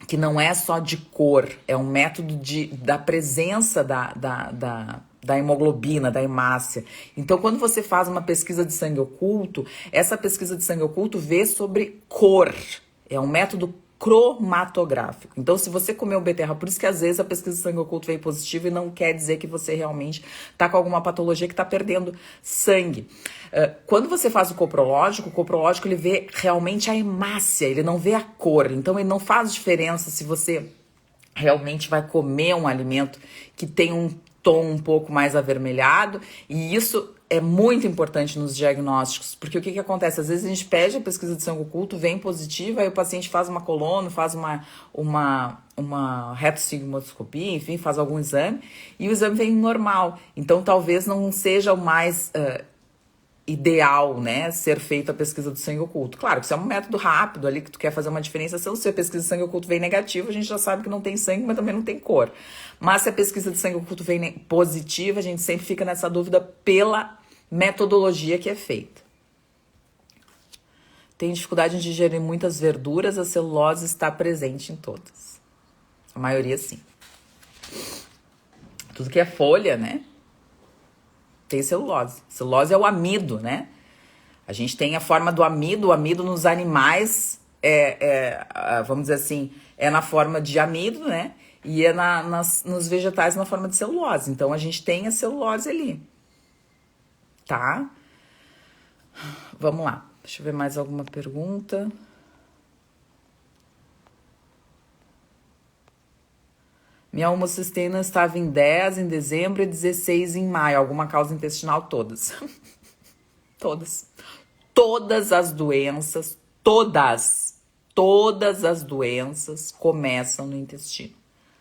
que não é só de cor, é um método da presença da hemoglobina, da hemácia. Então, quando você faz uma pesquisa de sangue oculto, essa pesquisa de sangue oculto vê sobre cor. É um método cromatográfico. Então, se você comeu beterraba, por isso que às vezes a pesquisa de sangue oculto veio positiva e não quer dizer que você realmente está com alguma patologia que está perdendo sangue. Quando você faz o coprológico ele vê realmente a hemácia, ele não vê a cor. Então, ele não faz diferença se você realmente vai comer um alimento que tem um tom um pouco mais avermelhado, e isso é muito importante nos diagnósticos, porque o que acontece? Às vezes a gente pede a pesquisa de sangue oculto, vem positiva, aí o paciente faz uma colono, faz uma retossigmoidoscopia, enfim, faz algum exame, e o exame vem normal. Então, talvez não seja o mais ideal, né, ser feita a pesquisa do sangue oculto. Claro que isso é um método rápido ali, que tu quer fazer uma diferenciação. Se a pesquisa de sangue oculto vem negativa, a gente já sabe que não tem sangue, mas também não tem cor. Mas se a pesquisa de sangue oculto vem positiva, a gente sempre fica nessa dúvida pela metodologia que é feita. Tem dificuldade em digerir muitas verduras, a celulose está presente em todas. A maioria, sim. Tudo que é folha, né? Tem celulose. Celulose é o amido, né? A gente tem a forma do amido. O amido nos animais vamos dizer assim, é na forma de amido, né? E é nos vegetais na forma de celulose. Então, a gente tem a celulose ali. Tá? Vamos lá. Deixa eu ver mais alguma pergunta. Minha homocisteína estava em 10 em dezembro e 16 em maio. Alguma causa intestinal? Todas. Todas. Todas as doenças, todas as doenças começam no intestino.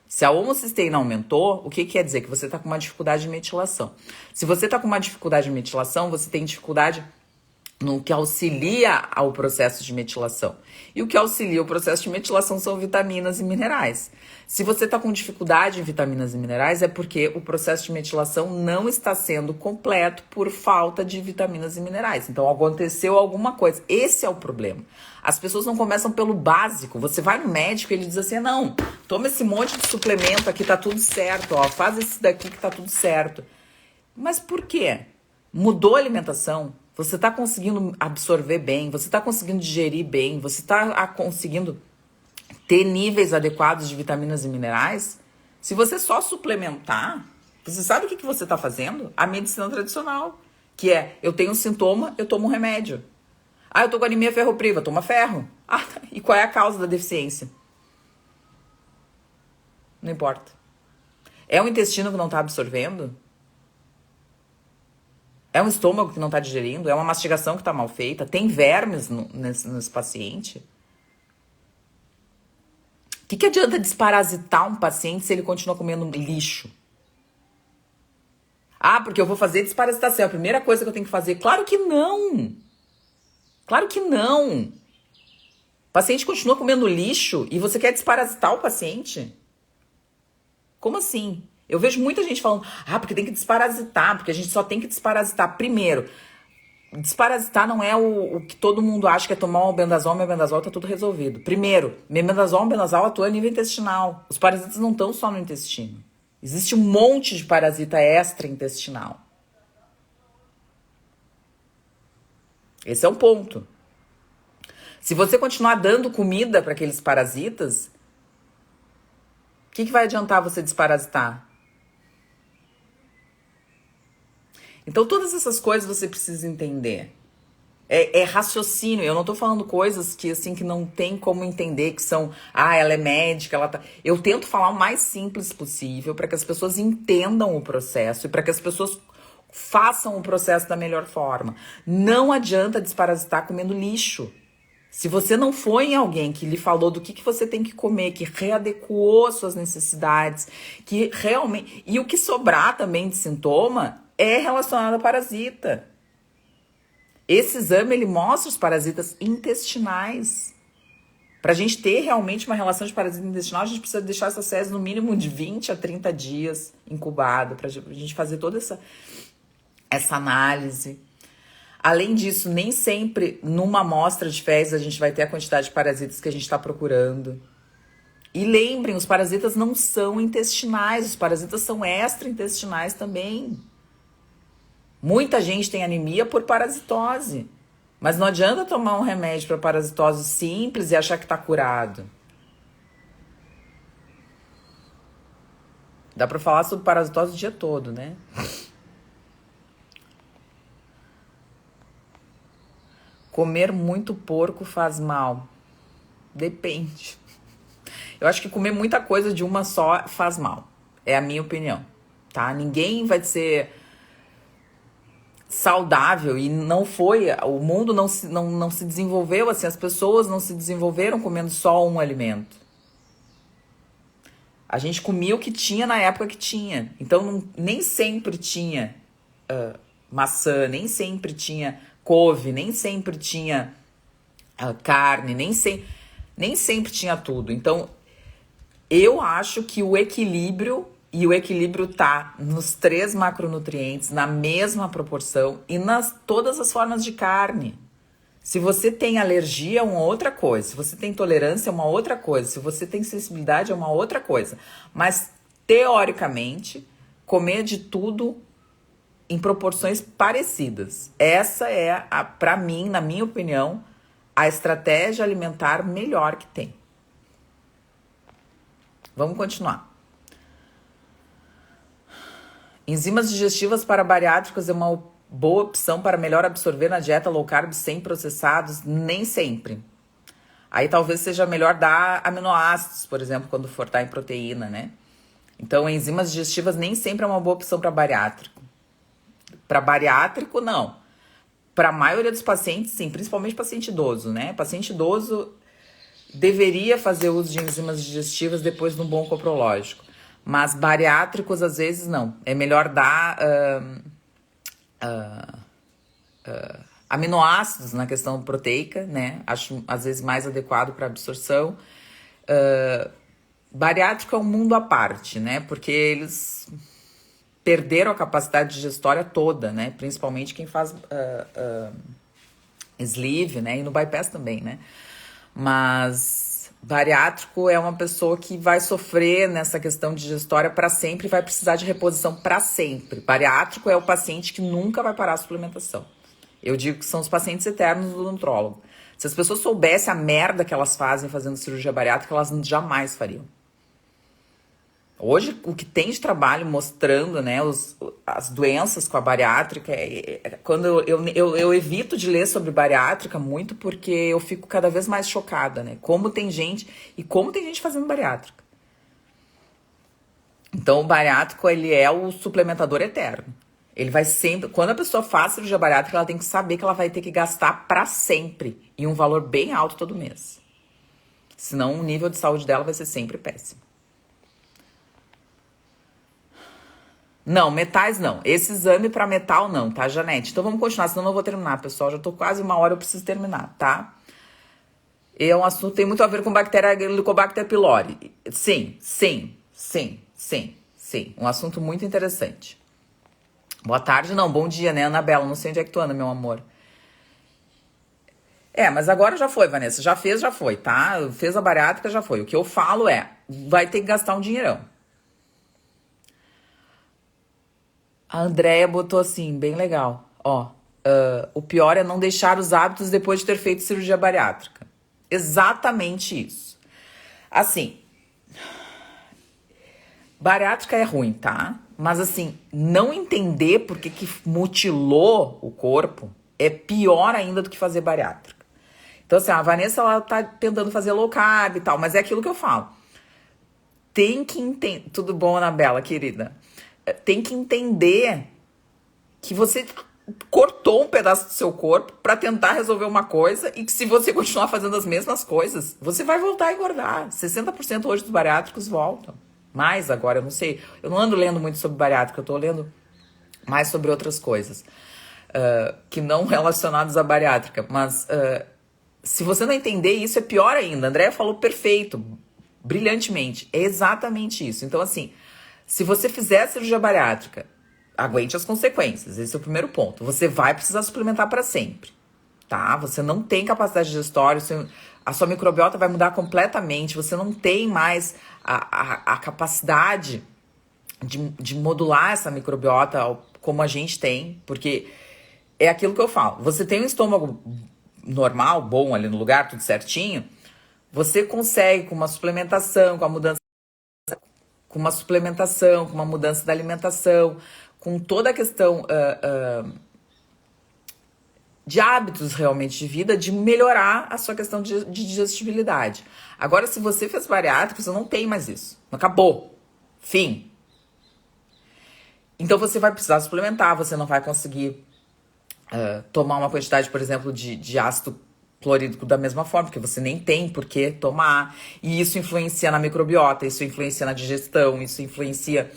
Se a homocisteína aumentou, o que quer dizer? Que você está com uma dificuldade de metilação. Se você está com uma dificuldade de metilação, você tem dificuldade no que auxilia ao processo de metilação. E o que auxilia o processo de metilação são vitaminas e minerais. Se você está com dificuldade em vitaminas e minerais, é porque o processo de metilação não está sendo completo por falta de vitaminas e minerais. Então, aconteceu alguma coisa. Esse é o problema. As pessoas não começam pelo básico. Você vai no médico e ele diz assim, não, toma esse monte de suplemento aqui, tá tudo certo, ó, faz esse daqui que tá tudo certo. Mas por quê? Mudou a alimentação? Você está conseguindo absorver bem, você está conseguindo digerir bem, você está conseguindo ter níveis adequados de vitaminas e minerais? Se você só suplementar, você sabe o que você está fazendo? A medicina tradicional, que é, eu tenho um sintoma, eu tomo um remédio. Ah, eu tô com anemia ferropriva, toma ferro. Ah, tá. E qual é a causa da deficiência? Não importa. É o intestino que não tá absorvendo? É um estômago que não tá digerindo? É uma mastigação que tá mal feita? Tem vermes nesse paciente? O que adianta desparasitar um paciente se ele continua comendo lixo? Ah, porque eu vou fazer desparasitação. É a primeira coisa que eu tenho que fazer. Claro que não. Claro que não. O paciente continua comendo lixo e você quer desparasitar o paciente? Como assim? Eu vejo muita gente falando, porque tem que desparasitar, porque a gente só tem que desparasitar. Primeiro, desparasitar não é o que todo mundo acha que é tomar um albendazol tá tudo resolvido. Primeiro, albendazol atua a nível intestinal. Os parasitas não estão só no intestino. Existe um monte de parasita extraintestinal. Esse é o ponto. Se você continuar dando comida para aqueles parasitas, o que vai adiantar você desparasitar? Então, todas essas coisas você precisa entender. É raciocínio. Eu não tô falando coisas que, assim, que não tem como entender, que são, ela é médica, ela tá... Eu tento falar o mais simples possível para que as pessoas entendam o processo e para que as pessoas façam o processo da melhor forma. Não adianta desparasitar comendo lixo. Se você não foi em alguém que lhe falou do que você tem que comer, que readequou as suas necessidades, que realmente... E o que sobrar também de sintoma é relacionado a parasita. Esse exame, ele mostra os parasitas intestinais. Para a gente ter realmente uma relação de parasita intestinal, a gente precisa deixar essas fezes no mínimo de 20 a 30 dias incubado, para a gente fazer toda essa análise. Além disso, nem sempre numa amostra de fezes a gente vai ter a quantidade de parasitas que a gente está procurando. E lembrem, os parasitas não são intestinais, os parasitas são extraintestinais também. Muita gente tem anemia por parasitose. Mas não adianta tomar um remédio para parasitose simples e achar que está curado. Dá para falar sobre parasitose o dia todo, né? Comer muito porco faz mal. Depende. Eu acho que comer muita coisa de uma só faz mal. É a minha opinião, tá? Ninguém vai ser saudável e não foi... O mundo não se desenvolveu assim. As pessoas não se desenvolveram comendo só um alimento. A gente comia o que tinha na época que tinha. Então, nem sempre tinha maçã, nem sempre tinha couve, nem sempre tinha carne, nem sempre tinha tudo. Então, eu acho que o equilíbrio tá nos 3 macronutrientes, na mesma proporção e nas todas as formas de carne. Se você tem alergia, é uma outra coisa. Se você tem intolerância, é uma outra coisa. Se você tem sensibilidade, é uma outra coisa. Mas, teoricamente, comer de tudo em proporções parecidas. Essa é, para mim, na minha opinião, a estratégia alimentar melhor que tem. Vamos continuar. Enzimas digestivas para bariátricos é uma boa opção para melhor absorver na dieta low carb sem processados? Nem sempre. Aí talvez seja melhor dar aminoácidos, por exemplo, quando for estar em proteína, né? Então, enzimas digestivas nem sempre é uma boa opção para bariátrico. Para bariátrico, não. Para a maioria dos pacientes, sim, principalmente paciente idoso, né? Paciente idoso deveria fazer uso de enzimas digestivas depois de um bom coprológico. Mas bariátricos, às vezes, não. É melhor dar aminoácidos na questão proteica, né? Acho, às vezes, mais adequado para absorção. Bariátrico é um mundo à parte, né? Porque eles perderam a capacidade digestória toda, né? Principalmente quem faz sleeve, né? E no bypass também, né? Mas bariátrico é uma pessoa que vai sofrer nessa questão digestória para sempre e vai precisar de reposição para sempre. Bariátrico é o paciente que nunca vai parar a suplementação. Eu digo que são os pacientes eternos do nutrólogo. Se as pessoas soubessem a merda que elas fazem fazendo cirurgia bariátrica, elas jamais fariam. Hoje, o que tem de trabalho mostrando, né, as doenças com a bariátrica, quando eu evito de ler sobre bariátrica muito porque eu fico cada vez mais chocada, né? Como tem gente fazendo bariátrica. Então, o bariátrico, ele é o suplementador eterno. Ele vai sempre... Quando a pessoa faz cirurgia bariátrica, ela tem que saber que ela vai ter que gastar para sempre. E um valor bem alto todo mês. Senão, o nível de saúde dela vai ser sempre péssimo. Não, metais não. Esse exame para metal não, tá, Janete? Então vamos continuar, senão eu não vou terminar, pessoal. Já tô quase 1 hora, eu preciso terminar, tá? É um assunto que tem muito a ver com bactéria Helicobacter pylori. Sim. Um assunto muito interessante. Boa tarde, não. Bom dia, né, Anabela? Não sei onde é que tu anda, meu amor. Mas agora já foi, Vanessa. Já fez, já foi, tá? Fez a bariátrica, já foi. O que eu falo vai ter que gastar um dinheirão. A Andrea botou assim, bem legal. O pior é não deixar os hábitos depois de ter feito cirurgia bariátrica. Exatamente isso. Assim, bariátrica é ruim, tá? Mas assim, não entender por que mutilou o corpo é pior ainda do que fazer bariátrica. Então assim, a Vanessa, ela tá tentando fazer low carb e tal, mas é aquilo que eu falo. Tem que entender... Tudo bom, Anabela, querida? Tem que entender que você cortou um pedaço do seu corpo para tentar resolver uma coisa e que se você continuar fazendo as mesmas coisas, você vai voltar a engordar. 60% hoje dos bariátricos voltam. Mais agora, eu não sei. Eu não ando lendo muito sobre bariátrica, eu tô lendo mais sobre outras coisas que não relacionadas à bariátrica. Mas se você não entender isso, é pior ainda. A Andrea falou perfeito, brilhantemente. É exatamente isso. Então, assim, se você fizer a cirurgia bariátrica, aguente as consequências. Esse é o primeiro ponto. Você vai precisar suplementar para sempre, tá? Você não tem capacidade digestória, a sua microbiota vai mudar completamente. Você não tem mais a capacidade de modular essa microbiota como a gente tem, porque é aquilo que eu falo. Você tem um estômago normal, bom ali no lugar, tudo certinho. Você consegue com uma suplementação, com uma mudança da alimentação, com toda a questão de hábitos realmente de vida, de melhorar a sua questão de digestibilidade. Agora, se você fez bariátrica, você não tem mais isso. Acabou. Fim. Então, você vai precisar suplementar, você não vai conseguir tomar uma quantidade, por exemplo, de ácido clorídrico da mesma forma, porque você nem tem por que tomar. E isso influencia na microbiota, isso influencia na digestão, isso influencia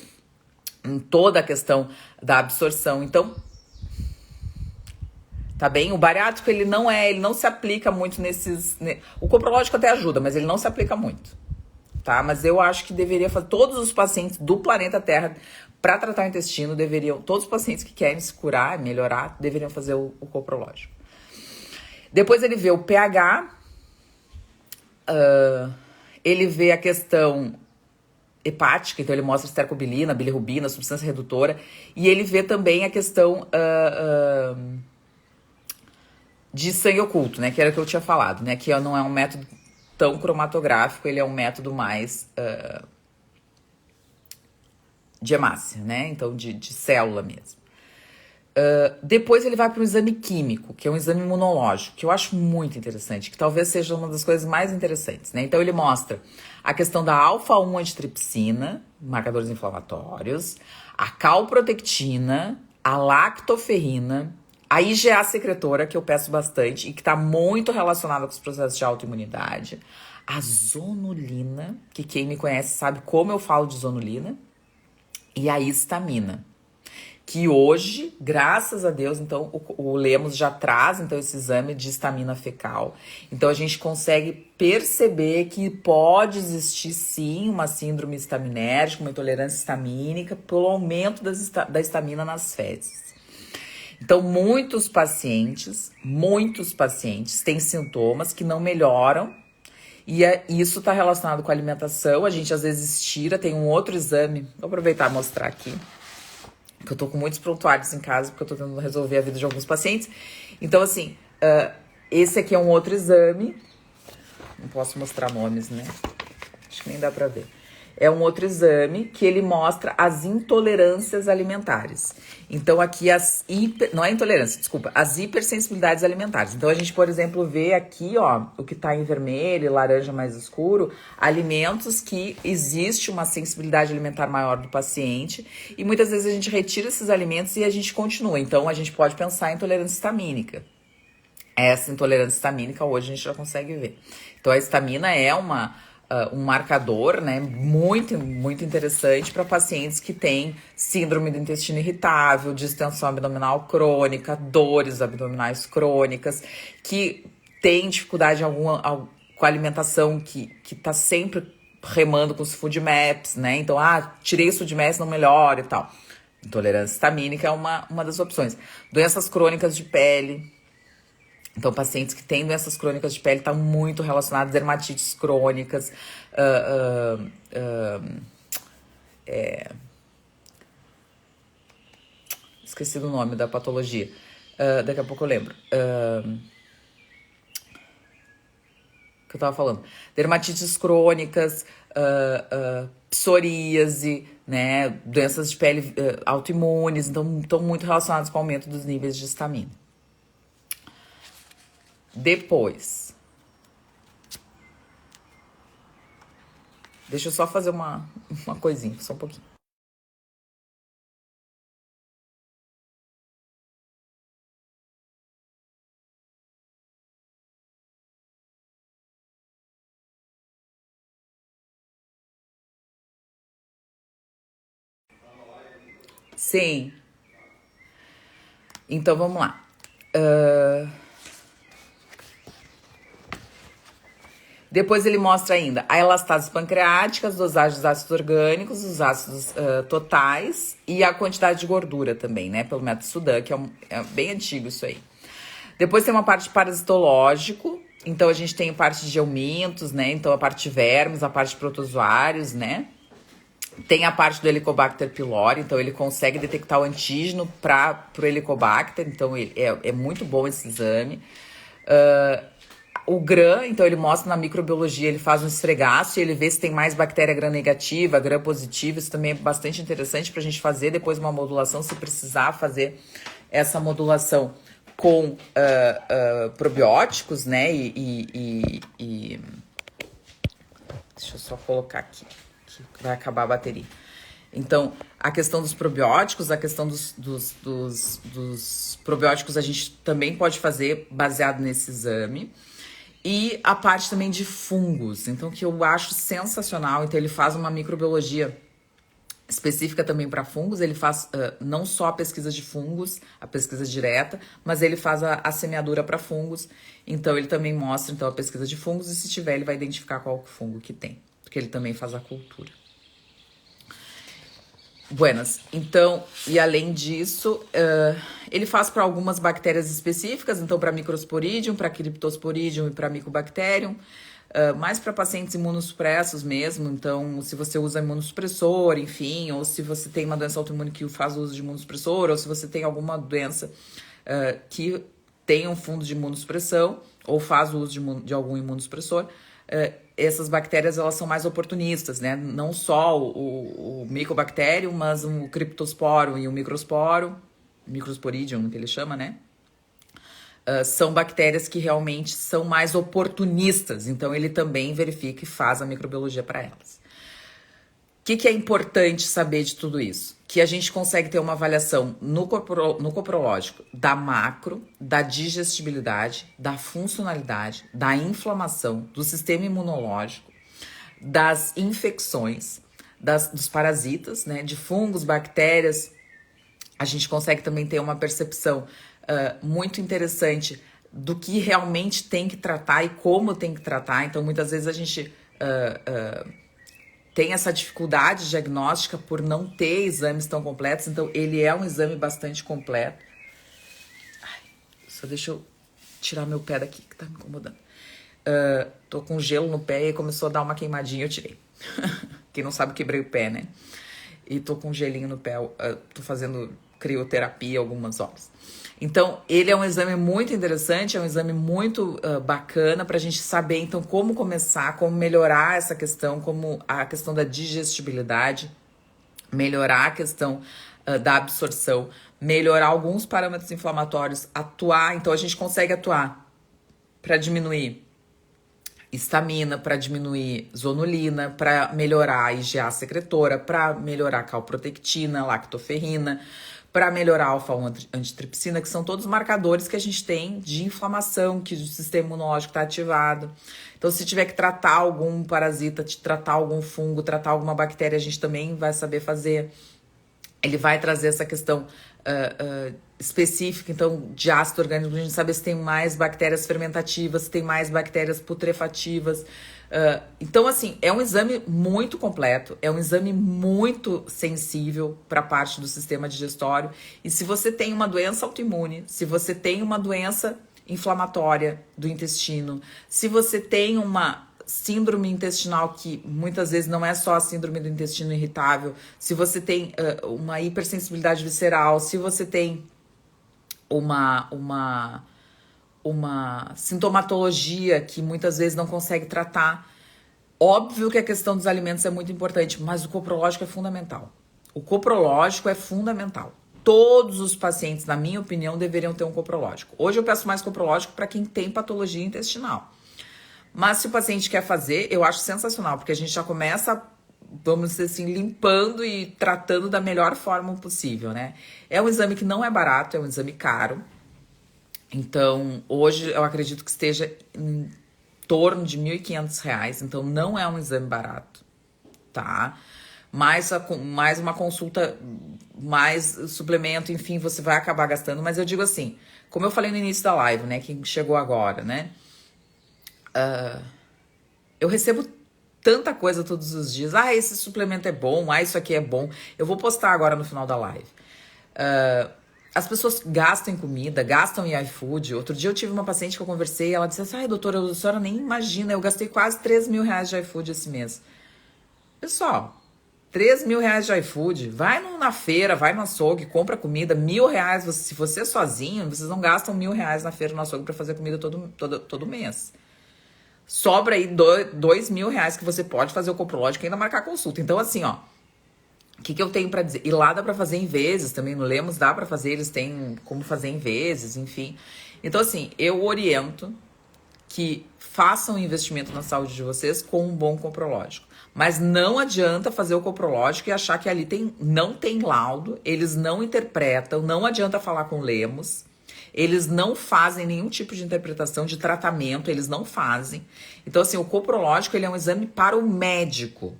em toda a questão da absorção. Então, tá bem? O bariátrico, ele não se aplica muito nesses... O coprológico até ajuda, mas ele não se aplica muito, tá? Mas eu acho que deveria fazer... Todos os pacientes do planeta Terra, para tratar o intestino, todos os pacientes que querem se curar, melhorar, deveriam fazer o coprológico. Depois ele vê o pH, ele vê a questão hepática, então ele mostra estercobilina, bilirrubina, substância redutora, e ele vê também a questão de sangue oculto, né, que era o que eu tinha falado, né, que não é um método tão cromatográfico, ele é um método mais de hemácia, né, então de célula mesmo. Depois ele vai para um exame químico, que é um exame imunológico, que eu acho muito interessante, que talvez seja uma das coisas mais interessantes, né? Então ele mostra a questão da alfa-1 antitripsina, marcadores inflamatórios, a calprotectina, a lactoferrina, a IgA secretora, que eu peço bastante e que está muito relacionada com os processos de autoimunidade, a zonulina, que quem me conhece sabe como eu falo de zonulina, e a histamina. Que hoje, graças a Deus, então o Lemos já traz então esse exame de histamina fecal. Então a gente consegue perceber que pode existir sim uma síndrome estaminérgica, uma intolerância histamínica pelo aumento da histamina nas fezes. Então muitos pacientes têm sintomas que não melhoram e isso está relacionado com a alimentação. A gente às vezes tira, tem um outro exame, vou aproveitar e mostrar aqui. Que eu tô com muitos prontuários em casa, porque eu tô tentando resolver a vida de alguns pacientes. Então, assim, esse aqui é um outro exame. Não posso mostrar nomes, né? Acho que nem dá pra ver. é um outro exame que ele mostra as intolerâncias alimentares. Então, aqui não é intolerância, desculpa, as hipersensibilidades alimentares. Então, a gente, por exemplo, vê aqui, ó, o que tá em vermelho e laranja mais escuro, alimentos que existe uma sensibilidade alimentar maior do paciente, e muitas vezes a gente retira esses alimentos e a gente continua. Então, a gente pode pensar em intolerância histamínica. Essa intolerância histamínica hoje a gente já consegue ver. Então, a histamina é um marcador, né, muito, muito interessante para pacientes que têm síndrome do intestino irritável, distensão abdominal crônica, dores abdominais crônicas, que têm dificuldade com a alimentação, que tá sempre remando com os food maps, né? Então, tirei o food maps, não melhora e tal. Intolerância histamínica é uma das opções. Doenças crônicas de pele. Então, pacientes que têm doenças crônicas de pele estão muito relacionados, dermatites crônicas, esqueci do nome da patologia, daqui a pouco eu lembro. Que eu tava falando? Dermatites crônicas, psoríase, né, doenças de pele autoimunes, então estão muito relacionados com o aumento dos níveis de histamina. Depois, deixa eu só fazer uma coisinha, só um pouquinho. Sim. Então, vamos lá. Depois ele mostra ainda a elastase pancreática, as dosagens dos ácidos orgânicos, os ácidos totais e a quantidade de gordura também, né? Pelo método Sudan, que é bem antigo isso aí. Depois tem uma parte de parasitológico. Então, a gente tem a parte de eumintos, né? Então, a parte de vermes, a parte de protozoários, né? Tem a parte do Helicobacter pylori, então ele consegue detectar o antígeno para o Helicobacter, então é muito bom esse exame. O Gram, então ele mostra na microbiologia, ele faz um esfregaço e ele vê se tem mais bactéria Gram negativa, Gram positiva, isso também é bastante interessante para a gente fazer depois uma modulação, se precisar fazer essa modulação com probióticos, né, deixa eu só colocar aqui, que vai acabar a bateria. Então, a questão dos probióticos, a questão dos probióticos a gente também pode fazer baseado nesse exame. E a parte também de fungos, então que eu acho sensacional. Então ele faz uma microbiologia específica também para fungos, ele faz não só a pesquisa de fungos, a pesquisa direta, mas ele faz a semeadura para fungos, então ele também mostra então, a pesquisa de fungos e se tiver ele vai identificar qual fungo que tem, porque ele também faz a cultura. Buenas. Então, e além disso, ele faz para algumas bactérias específicas, então para Microsporidium, para Cryptosporidium e para Mycobacterium, mais para pacientes imunossupressos mesmo, então se você usa imunossupressor, enfim, ou se você tem uma doença autoimune que faz uso de imunossupressor, ou se você tem alguma doença que tem um fundo de imunossupressão, ou faz o uso de algum imunossupressor, essas bactérias elas são mais oportunistas, né? Não só o Mycobacterium, mas o Cryptosporum e o Microsporidium, que ele chama, né? São bactérias que realmente são mais oportunistas, então ele também verifica e faz a microbiologia para elas. O que é importante saber de tudo isso? Que a gente consegue ter uma avaliação no coprológico da macro, da digestibilidade, da funcionalidade, da inflamação, do sistema imunológico, das infecções, dos parasitas, né, de fungos, bactérias. A gente consegue também ter uma percepção muito interessante do que realmente tem que tratar e como tem que tratar. Então, muitas vezes a gente tem essa dificuldade diagnóstica por não ter exames tão completos, então ele é um exame bastante completo. Ai, só deixa eu tirar meu pé daqui, que tá me incomodando. Tô com gelo no pé e começou a dar uma queimadinha, eu tirei. Quem não sabe, quebrei o pé, né? E tô com gelinho no pé, tô fazendo crioterapia algumas horas. Então, ele é um exame muito interessante, é um exame muito bacana para a gente saber, então, como começar, como melhorar essa questão, como a questão da digestibilidade, melhorar a questão da absorção, melhorar alguns parâmetros inflamatórios, atuar. Então, a gente consegue atuar para diminuir histamina, para diminuir zonulina, para melhorar a IgA secretora, para melhorar a calprotectina, lactoferrina, para melhorar a alfa-1 antitripsina, que são todos marcadores que a gente tem de inflamação, que o sistema imunológico está ativado. Então, se tiver que tratar algum parasita, tratar algum fungo, tratar alguma bactéria, a gente também vai saber fazer. Ele vai trazer essa questão específica, então, de ácido orgânico, a gente saber se tem mais bactérias fermentativas, se tem mais bactérias putrefativas. Então, assim, é um exame muito completo, é um exame muito sensível para a parte do sistema digestório. E se você tem uma doença autoimune, se você tem uma doença inflamatória do intestino, se você tem uma síndrome intestinal, que muitas vezes não é só a síndrome do intestino irritável, se você tem uma hipersensibilidade visceral, se você tem uma sintomatologia que muitas vezes não consegue tratar, óbvio que a questão dos alimentos é muito importante, mas o coprológico é fundamental. O coprológico é fundamental. Todos os pacientes, na minha opinião, deveriam ter um coprológico. Hoje eu peço mais coprológico para quem tem patologia intestinal. Mas se o paciente quer fazer, eu acho sensacional, porque a gente já começa, vamos dizer assim, limpando e tratando da melhor forma possível, né? É um exame que não é barato, é um exame caro. Então, hoje eu acredito que esteja em torno de R$ 1.500, então não é um exame barato, tá? Mais uma consulta, mais suplemento, enfim, você vai acabar gastando. Mas eu digo assim, como eu falei no início da live, né, quem chegou agora, né? Eu recebo tanta coisa todos os dias. Ah, esse suplemento é bom. Ah, isso aqui é bom. Eu vou postar agora no final da live. As pessoas gastam em comida, gastam em iFood. Outro dia eu tive uma paciente que eu conversei, ela disse assim, ai, doutora, a senhora nem imagina, eu gastei quase R$3.000 de iFood esse mês. Pessoal, R$3.000 de iFood, vai na feira, vai no açougue, compra comida, R$1.000, se você é sozinho, vocês não gastam R$1.000 na feira, no açougue para fazer comida todo mês. Sobra aí R$2.000 que você pode fazer o coprológico e ainda marcar consulta. Então, assim, ó, o que eu tenho pra dizer? E lá dá pra fazer em vezes também, no Lemos dá pra fazer, eles têm como fazer em vezes, enfim. Então, assim, eu oriento que façam um investimento na saúde de vocês com um bom coprológico. Mas não adianta fazer o coprológico e achar que ali não tem laudo, eles não interpretam, não adianta falar com Lemos. Eles não fazem nenhum tipo de interpretação de tratamento, eles não fazem. Então, assim, o coprológico ele é um exame para o médico,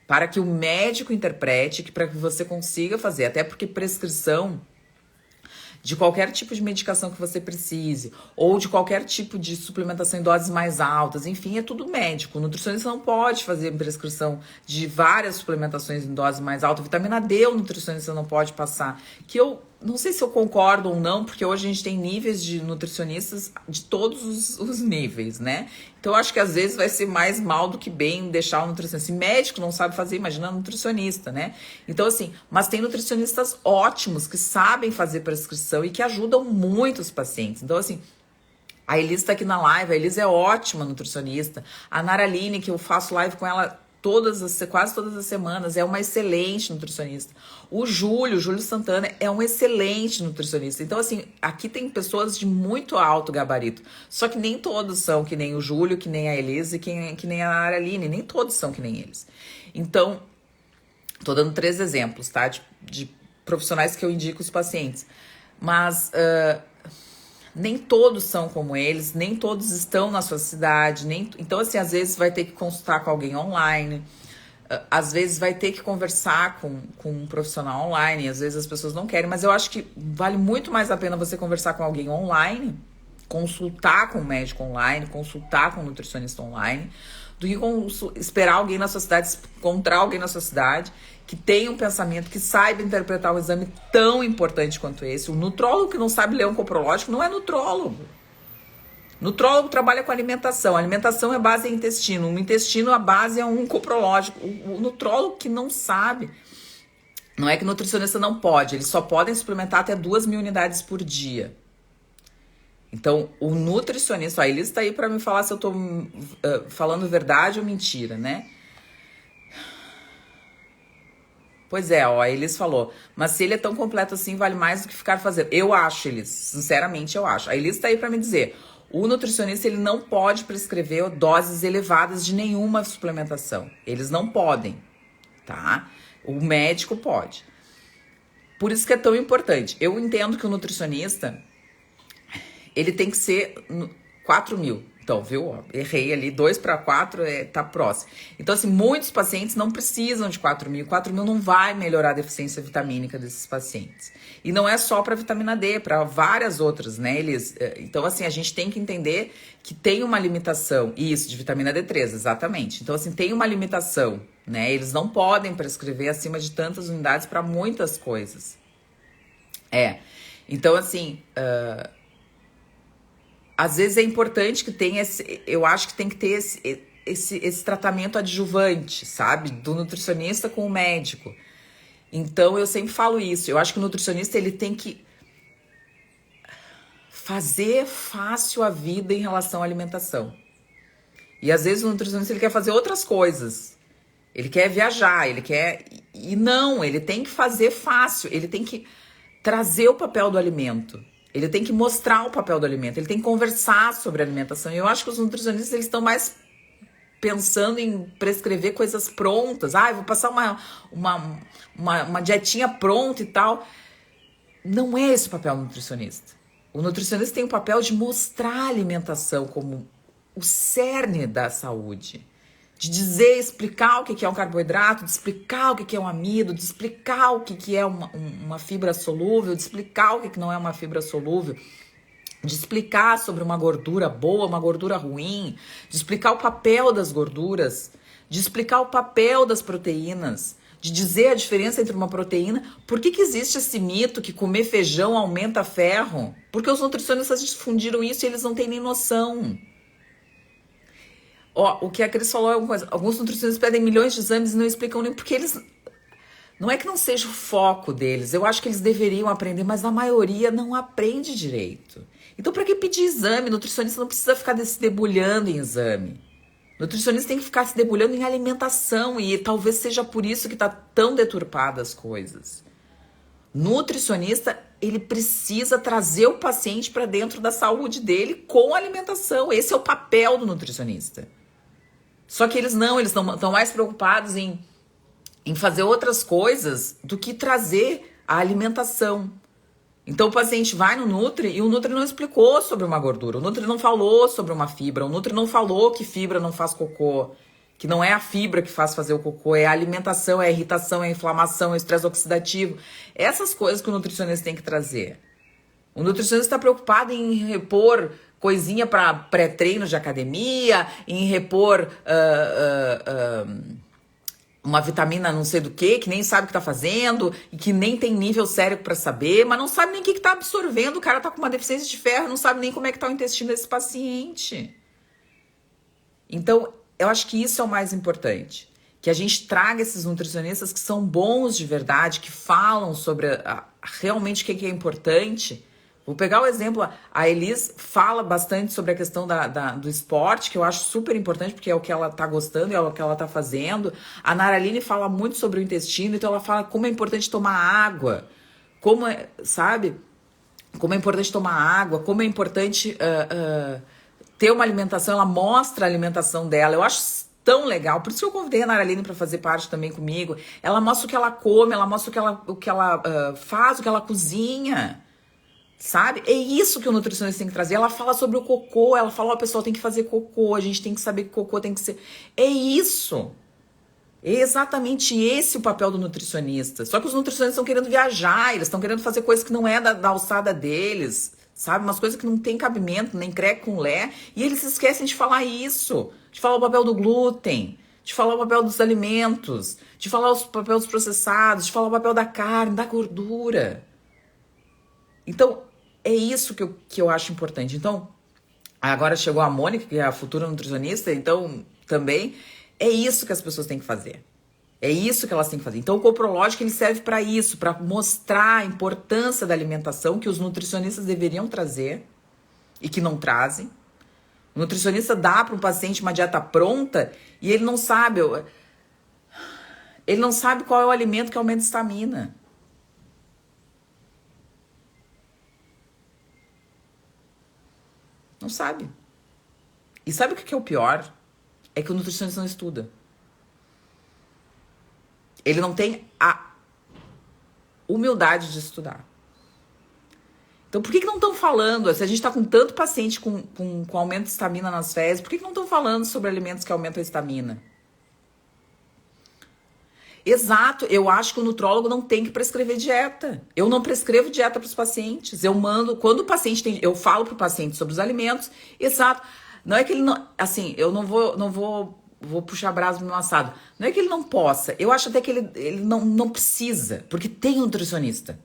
para que o médico interprete, para que você consiga fazer, até porque prescrição de qualquer tipo de medicação que você precise, ou de qualquer tipo de suplementação em doses mais altas, enfim, é tudo médico. O nutricionista não pode fazer prescrição de várias suplementações em doses mais altas. Vitamina D o nutricionista não pode passar. Que eu não sei se eu concordo ou não, porque hoje a gente tem níveis de nutricionistas de todos os níveis, né? Então eu acho que às vezes vai ser mais mal do que bem deixar o nutricionista. Se médico não sabe fazer, imagina nutricionista, né? Então assim, mas tem nutricionistas ótimos que sabem fazer prescrição e que ajudam muito os pacientes. Então assim, a Elis tá aqui na live, a Elis é ótima nutricionista. A Naraline, que eu faço live com ela quase todas as semanas, é uma excelente nutricionista. O Júlio Santana é um excelente nutricionista. Então, assim, aqui tem pessoas de muito alto gabarito. Só que nem todos são que nem o Júlio, que nem a Elise, que nem a Araline. Nem todos são que nem eles. Então, tô dando 3 exemplos, tá? De profissionais que eu indico os pacientes. Mas nem todos são como eles, nem todos estão na sua cidade. Então, assim, às vezes vai ter que consultar com alguém online. Às vezes vai ter que conversar com um profissional online, às vezes as pessoas não querem, mas eu acho que vale muito mais a pena você conversar com alguém online, consultar com um médico online, consultar com um nutricionista online, do que esperar alguém na sua cidade, encontrar alguém na sua cidade que tenha um pensamento, que saiba interpretar um exame tão importante quanto esse. O nutrólogo que não sabe ler um coprológico não é nutrólogo. Nutrólogo trabalha com alimentação. A alimentação é base em intestino. No intestino, a base é um coprológico. O nutrólogo que não sabe Não é que nutricionista não pode, eles só podem suplementar até 2.000 unidades por dia. Então, o nutricionista, a Elis tá aí para me falar se eu tô falando verdade ou mentira, né? Pois é, ó, a Elis falou, mas se ele é tão completo assim, vale mais do que ficar fazendo. Eu acho, Elis, sinceramente eu acho. A Elis tá aí para me dizer, o nutricionista ele não pode prescrever doses elevadas de nenhuma suplementação. Eles não podem, tá? O médico pode. Por isso que é tão importante. Eu entendo que o nutricionista, ele tem que ser 4.000. Então, viu? Ó, errei ali, 2 para 4 tá próximo. Então, assim, muitos pacientes não precisam de 4.000. 4.000 não vai melhorar a deficiência vitamínica desses pacientes. E não é só para vitamina D, para várias outras, né? Então, assim, a gente tem que entender que tem uma limitação. Isso, de vitamina D3, exatamente. Então, assim, tem uma limitação, né? Eles não podem prescrever acima de tantas unidades para muitas coisas. Então, assim... às vezes é importante que tenha eu acho que tem que ter esse tratamento adjuvante, sabe? Do nutricionista com o médico. Então, eu sempre falo isso. Eu acho que o nutricionista, ele tem que fazer fácil a vida em relação à alimentação. E às vezes o nutricionista, ele quer fazer outras coisas. Ele quer viajar, ele quer... E não, ele tem que fazer fácil. Ele tem que trazer o papel do alimento. Ele tem que mostrar o papel do alimento, ele tem que conversar sobre alimentação. E eu acho que os nutricionistas, eles estão mais pensando em prescrever coisas prontas. Eu vou passar uma dietinha pronta e tal. Não é esse o papel do nutricionista. O nutricionista tem o papel de mostrar a alimentação como o cerne da saúde. De dizer, explicar o que é um carboidrato, de explicar o que é um amido, de explicar o que é uma fibra solúvel, de explicar o que não é uma fibra solúvel, de explicar sobre uma gordura boa, uma gordura ruim, de explicar o papel das gorduras, de explicar o papel das proteínas, de dizer a diferença entre uma proteína. Por que existe esse mito que comer feijão aumenta ferro? Porque os nutricionistas difundiram isso e eles não têm nem noção. O que a Cris falou é uma coisa. Alguns nutricionistas pedem milhões de exames e não explicam nem porque eles... Não é que não seja o foco deles. Eu acho que eles deveriam aprender, mas a maioria não aprende direito. Então, para que pedir exame? Nutricionista não precisa ficar se debulhando em exame. Nutricionista tem que ficar se debulhando em alimentação. E talvez seja por isso que tá tão deturpada as coisas. Nutricionista, ele precisa trazer o paciente para dentro da saúde dele com a alimentação. Esse é o papel do nutricionista. Só que eles estão mais preocupados em fazer outras coisas do que trazer a alimentação. Então o paciente vai no Nutri e o Nutri não explicou sobre uma gordura, o Nutri não falou sobre uma fibra, o Nutri não falou que fibra não faz cocô, que não é a fibra que faz fazer o cocô, é a alimentação, é a irritação, é a inflamação, é o estresse oxidativo. Essas coisas que o nutricionista tem que trazer. O nutricionista está preocupado em repor coisinha para pré-treino de academia, em repor uma vitamina não sei do que nem sabe o que tá fazendo, e que nem tem nível cérebro para saber, mas não sabe nem o que tá absorvendo. O cara tá com uma deficiência de ferro, não sabe nem como é que tá o intestino desse paciente. Então, eu acho que isso é o mais importante. Que a gente traga esses nutricionistas que são bons de verdade, que falam sobre realmente o que é importante. Vou pegar o exemplo, a Elis fala bastante sobre a questão do esporte, que eu acho super importante, porque é o que ela tá gostando, é o que ela tá fazendo. A Naraline fala muito sobre o intestino, então ela fala como é importante tomar água, sabe? Como é importante tomar água, como é importante ter uma alimentação, ela mostra a alimentação dela. Eu acho tão legal, por isso que eu convidei a Naraline para fazer parte também comigo. Ela mostra o que ela come, ela mostra o que ela faz, o que ela cozinha. Sabe? É isso que o nutricionista tem que trazer. Ela fala sobre o cocô, ela fala, pessoal, tem que fazer cocô, a gente tem que saber que cocô tem que ser... É isso. É exatamente esse o papel do nutricionista. Só que os nutricionistas estão querendo viajar, eles estão querendo fazer coisas que não é da alçada deles, sabe? Umas coisas que não tem cabimento, nem cré com lé, e eles esquecem de falar isso, de falar o papel do glúten, de falar o papel dos alimentos, de falar o papel dos processados, de falar o papel da carne, da gordura. Então, é isso que eu acho importante. Então, agora chegou a Mônica, que é a futura nutricionista, então também é isso que as pessoas têm que fazer. É isso que elas têm que fazer. Então, o coprológico ele serve para isso, para mostrar a importância da alimentação que os nutricionistas deveriam trazer e que não trazem. O nutricionista dá para um paciente uma dieta pronta e ele não sabe qual é o alimento que aumenta a estamina. Não sabe. E sabe o que é o pior? É que o nutricionista não estuda. Ele não tem a humildade de estudar. Então, por que não estão falando? Se a gente está com tanto paciente com aumento de estamina nas fezes, por que não estão falando sobre alimentos que aumentam a estamina? Exato, eu acho que o nutrólogo não tem que prescrever dieta. Eu não prescrevo dieta para os pacientes. Eu mando, quando o paciente tem, eu falo para o paciente sobre os alimentos. Exato. Não é que ele não, assim, eu não vou puxar brasa no meu assado. Não é que ele não possa. Eu acho até que ele não precisa, porque tem um nutricionista.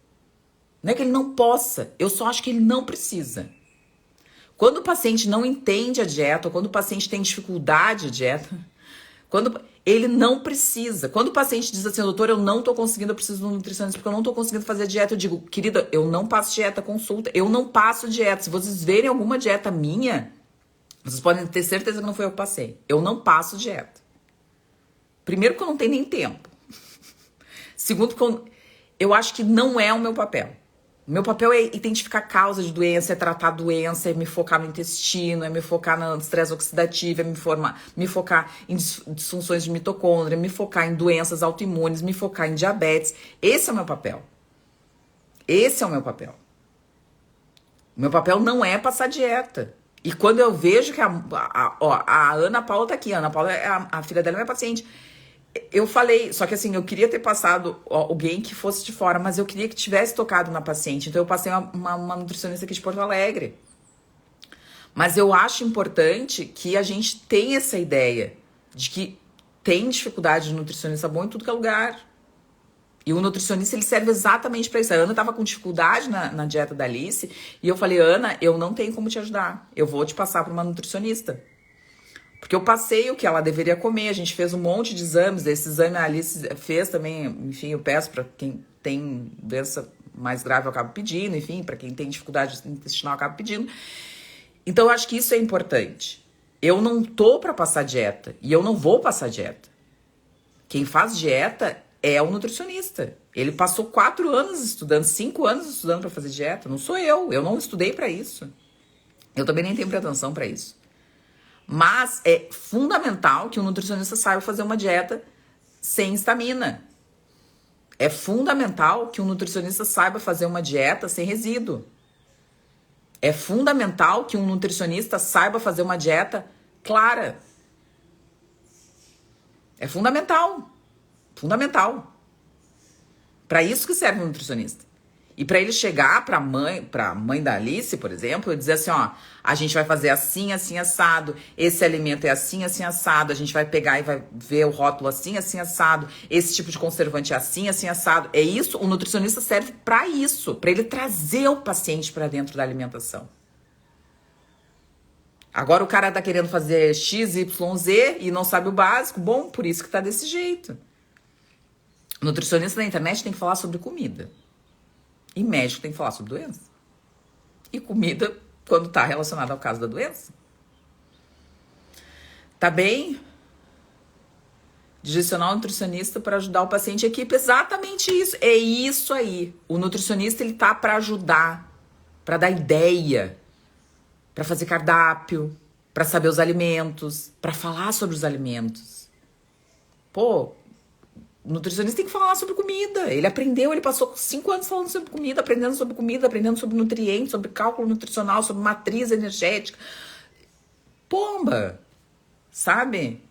Não é que ele não possa. Eu só acho que ele não precisa. Quando o paciente não entende a dieta, ou quando o paciente tem dificuldade de dieta, quando ele não precisa. Quando o paciente diz assim, doutor, eu não tô conseguindo, eu preciso de um nutricionista porque eu não tô conseguindo fazer a dieta, eu digo, querida, eu não passo dieta, consulta, eu não passo dieta. Se vocês verem alguma dieta minha, vocês podem ter certeza que não foi eu que passei. Eu não passo dieta. Primeiro, que eu não tenho nem tempo. Segundo, que eu acho que não é o meu papel. O meu papel é identificar a causa de doença, é tratar a doença, é me focar no intestino, é me focar no estresse oxidativo, é me focar em disfunções de mitocôndria, me focar em doenças autoimunes, me focar em diabetes. Esse é o meu papel. Esse é o meu papel. O meu papel não é passar dieta. E quando eu vejo que a Ana Paula tá aqui, a Ana Paula, a filha dela é minha paciente. Eu falei, só que assim, eu queria ter passado alguém que fosse de fora, mas eu queria que tivesse tocado na paciente. Então eu passei uma nutricionista aqui de Porto Alegre. Mas eu acho importante que a gente tenha essa ideia de que tem dificuldade de nutricionista bom em tudo que é lugar. E o nutricionista, ele serve exatamente para isso. A Ana tava com dificuldade na dieta da Alice, e eu falei, Ana, eu não tenho como te ajudar. Eu vou te passar para uma nutricionista. Porque eu passei o que ela deveria comer, a gente fez um monte de exames, esse exame a Alice fez também, enfim, eu peço para quem tem doença mais grave eu acabo pedindo, enfim, para quem tem dificuldade intestinal eu acabo pedindo. Então eu acho que isso é importante. Eu não tô para passar dieta, e eu não vou passar dieta. Quem faz dieta é o nutricionista. Ele passou 4 anos estudando, 5 anos estudando para fazer dieta, não sou eu não estudei para isso. Eu também nem tenho pretensão para isso. Mas é fundamental que o nutricionista saiba fazer uma dieta sem estamina. É fundamental que o nutricionista saiba fazer uma dieta sem resíduo. É fundamental que um nutricionista saiba fazer uma dieta clara. É fundamental. Fundamental. Para isso que serve um nutricionista. E para ele chegar para a mãe da Alice, por exemplo, e dizer assim, ó, a gente vai fazer assim, assim, assado, esse alimento é assim, assim, assado, a gente vai pegar e vai ver o rótulo assim, assim, assado, esse tipo de conservante é assim, assim, assado. É isso, o nutricionista serve para isso, para ele trazer o paciente para dentro da alimentação. Agora o cara tá querendo fazer X, Y, Z e não sabe o básico, bom, por isso que tá desse jeito. O nutricionista na internet tem que falar sobre comida. E médico tem que falar sobre doença. E comida quando está relacionada ao caso da doença. Tá bem? Direcionar o nutricionista para ajudar o paciente. Equipe, exatamente isso. É isso aí. O nutricionista, ele tá para ajudar, para dar ideia, para fazer cardápio, para saber os alimentos, para falar sobre os alimentos. Pô, o nutricionista tem que falar sobre comida. Ele aprendeu, ele passou 5 anos falando sobre comida, aprendendo sobre nutrientes, sobre cálculo nutricional, sobre matriz energética. Pomba! Sabe?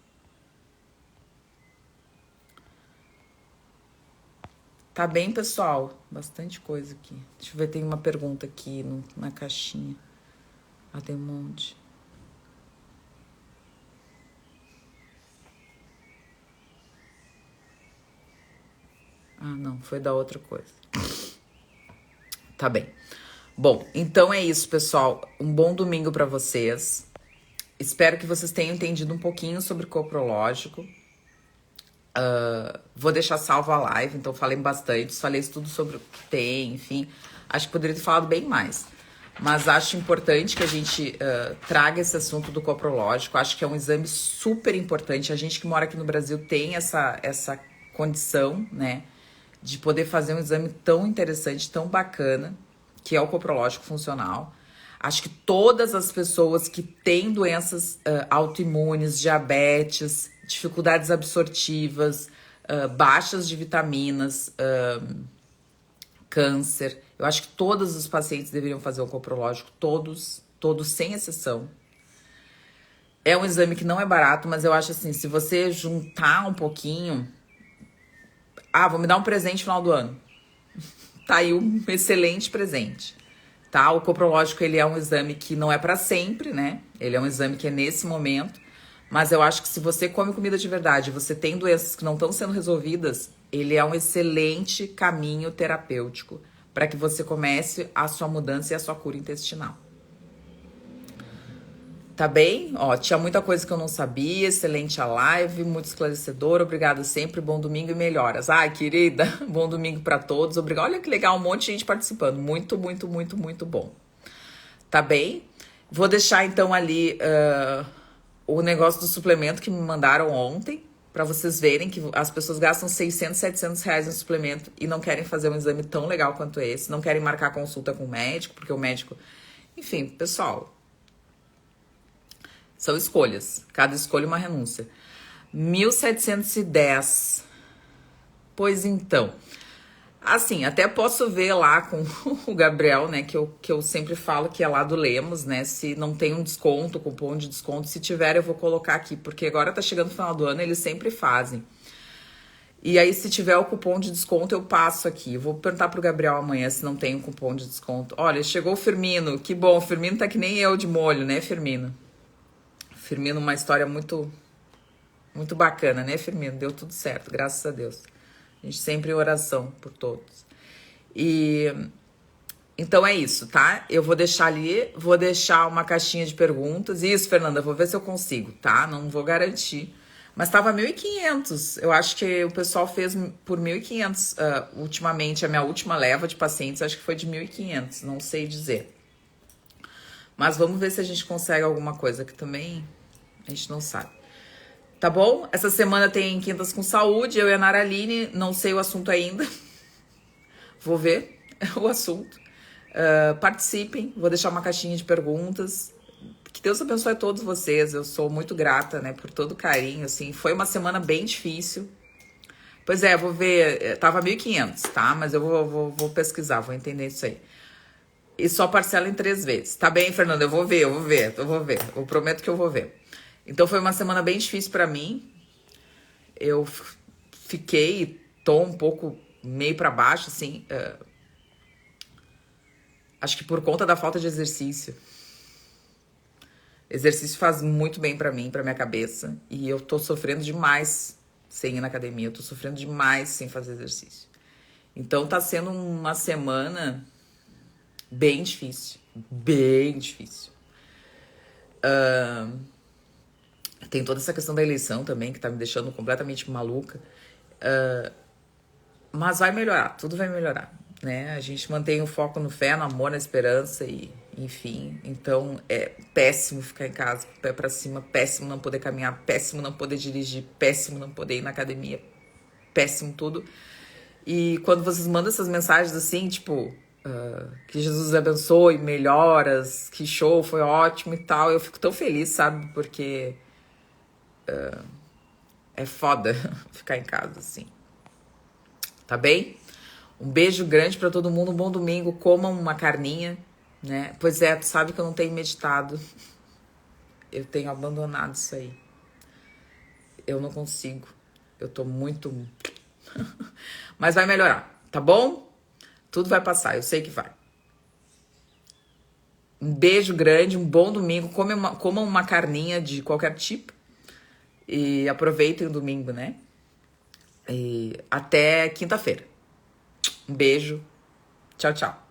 Tá bem, pessoal? Bastante coisa aqui. Deixa eu ver, tem uma pergunta aqui na caixinha. Ah, tem um monte. Ah, não, foi da outra coisa. Tá bem. Bom, então é isso, pessoal. Um bom domingo para vocês. Espero que vocês tenham entendido um pouquinho sobre coprológico. Vou deixar salvo a live, então falei bastante, falei tudo sobre o que tem, enfim. Acho que poderia ter falado bem mais. Mas acho importante que a gente traga esse assunto do coprológico. Acho que é um exame super importante. A gente que mora aqui no Brasil tem essa condição, né? De poder fazer um exame tão interessante, tão bacana, que é o coprológico funcional. Acho que todas as pessoas que têm doenças autoimunes, diabetes, dificuldades absortivas, baixas de vitaminas, câncer, eu acho que todos os pacientes deveriam fazer o coprológico, todos sem exceção. É um exame que não é barato, mas eu acho assim, se você juntar um pouquinho... vou me dar um presente no final do ano. Tá aí um excelente presente. Tá? O coprológico, ele é um exame que não é para sempre, né? Ele é um exame que é nesse momento. Mas eu acho que se você come comida de verdade, você tem doenças que não estão sendo resolvidas, ele é um excelente caminho terapêutico para que você comece a sua mudança e a sua cura intestinal. Tá bem? Ó, tinha muita coisa que eu não sabia, excelente a live, muito esclarecedor, obrigada sempre, bom domingo e melhoras. Ai, querida, bom domingo para todos, obrigada. Olha que legal, um monte de gente participando, muito, muito, muito, muito bom. Tá bem? Vou deixar então ali o negócio do suplemento que me mandaram ontem, para vocês verem que as pessoas gastam 600, 700 reais em suplemento e não querem fazer um exame tão legal quanto esse, não querem marcar consulta com o médico, porque o médico... Enfim, pessoal... São escolhas. Cada escolha uma renúncia. 1.710. Pois então. Assim, até posso ver lá com o Gabriel, né? Que eu sempre falo que é lá do Lemos, né? Se não tem um desconto, cupom de desconto. Se tiver, eu vou colocar aqui. Porque agora tá chegando o final do ano, eles sempre fazem. E aí, se tiver o cupom de desconto, eu passo aqui. Vou perguntar pro Gabriel amanhã se não tem um cupom de desconto. Olha, chegou o Firmino. Que bom, o Firmino tá que nem eu de molho, né, Firmino? Firmino, uma história muito, muito bacana, né, Firmino? Deu tudo certo, graças a Deus. A gente sempre em oração por todos. E então é isso, tá? Eu vou deixar ali, vou deixar uma caixinha de perguntas. Isso, Fernanda, vou ver se eu consigo, tá? Não vou garantir. Mas tava 1.500. Eu acho que o pessoal fez por 1.500 ultimamente. A minha última leva de pacientes, acho que foi de 1.500. Não sei dizer. Mas vamos ver se a gente consegue alguma coisa que também a gente não sabe. Tá bom? Essa semana tem Quintas com Saúde. Eu e a Naraline. Não sei o assunto ainda. Vou ver o assunto. Participem. Vou deixar uma caixinha de perguntas. Que Deus abençoe a todos vocês. Eu sou muito grata, né, por todo o carinho, assim. Foi uma semana bem difícil. Pois é, vou ver. Tava 1.500, tá? Mas eu vou pesquisar, vou entender isso aí. E só parcela em 3 vezes. Tá bem, Fernanda? Eu vou ver. Eu prometo que eu vou ver. Então foi uma semana bem difícil pra mim. Eu fiquei, tô um pouco meio pra baixo, assim. Acho que por conta da falta de exercício. Exercício faz muito bem pra mim, pra minha cabeça. E eu tô sofrendo demais sem ir na academia. Eu tô sofrendo demais sem fazer exercício. Então tá sendo uma semana bem difícil. Bem difícil. Tem toda essa questão da eleição também, que tá me deixando completamente maluca. Mas vai melhorar, tudo vai melhorar, né? A gente mantém o foco no fé, no amor, na esperança e, enfim. Então, é péssimo ficar em casa, pé pra cima, péssimo não poder caminhar, péssimo não poder dirigir, péssimo não poder ir na academia, péssimo tudo. E quando vocês mandam essas mensagens assim, tipo, que Jesus abençoe, melhoras, que show, foi ótimo e tal, eu fico tão feliz, sabe? Porque é foda ficar em casa, assim. Tá bem? Um beijo grande pra todo mundo, um bom domingo, comam uma carninha, né? Pois é, tu sabe que eu não tenho meditado. Eu tenho abandonado isso aí. Eu não consigo. Eu tô muito... Mas vai melhorar, tá bom? Tudo vai passar, eu sei que vai. Um beijo grande, um bom domingo. Comam uma carninha de qualquer tipo. E aproveitem o domingo, né? E até quinta-feira. Um beijo. Tchau, tchau.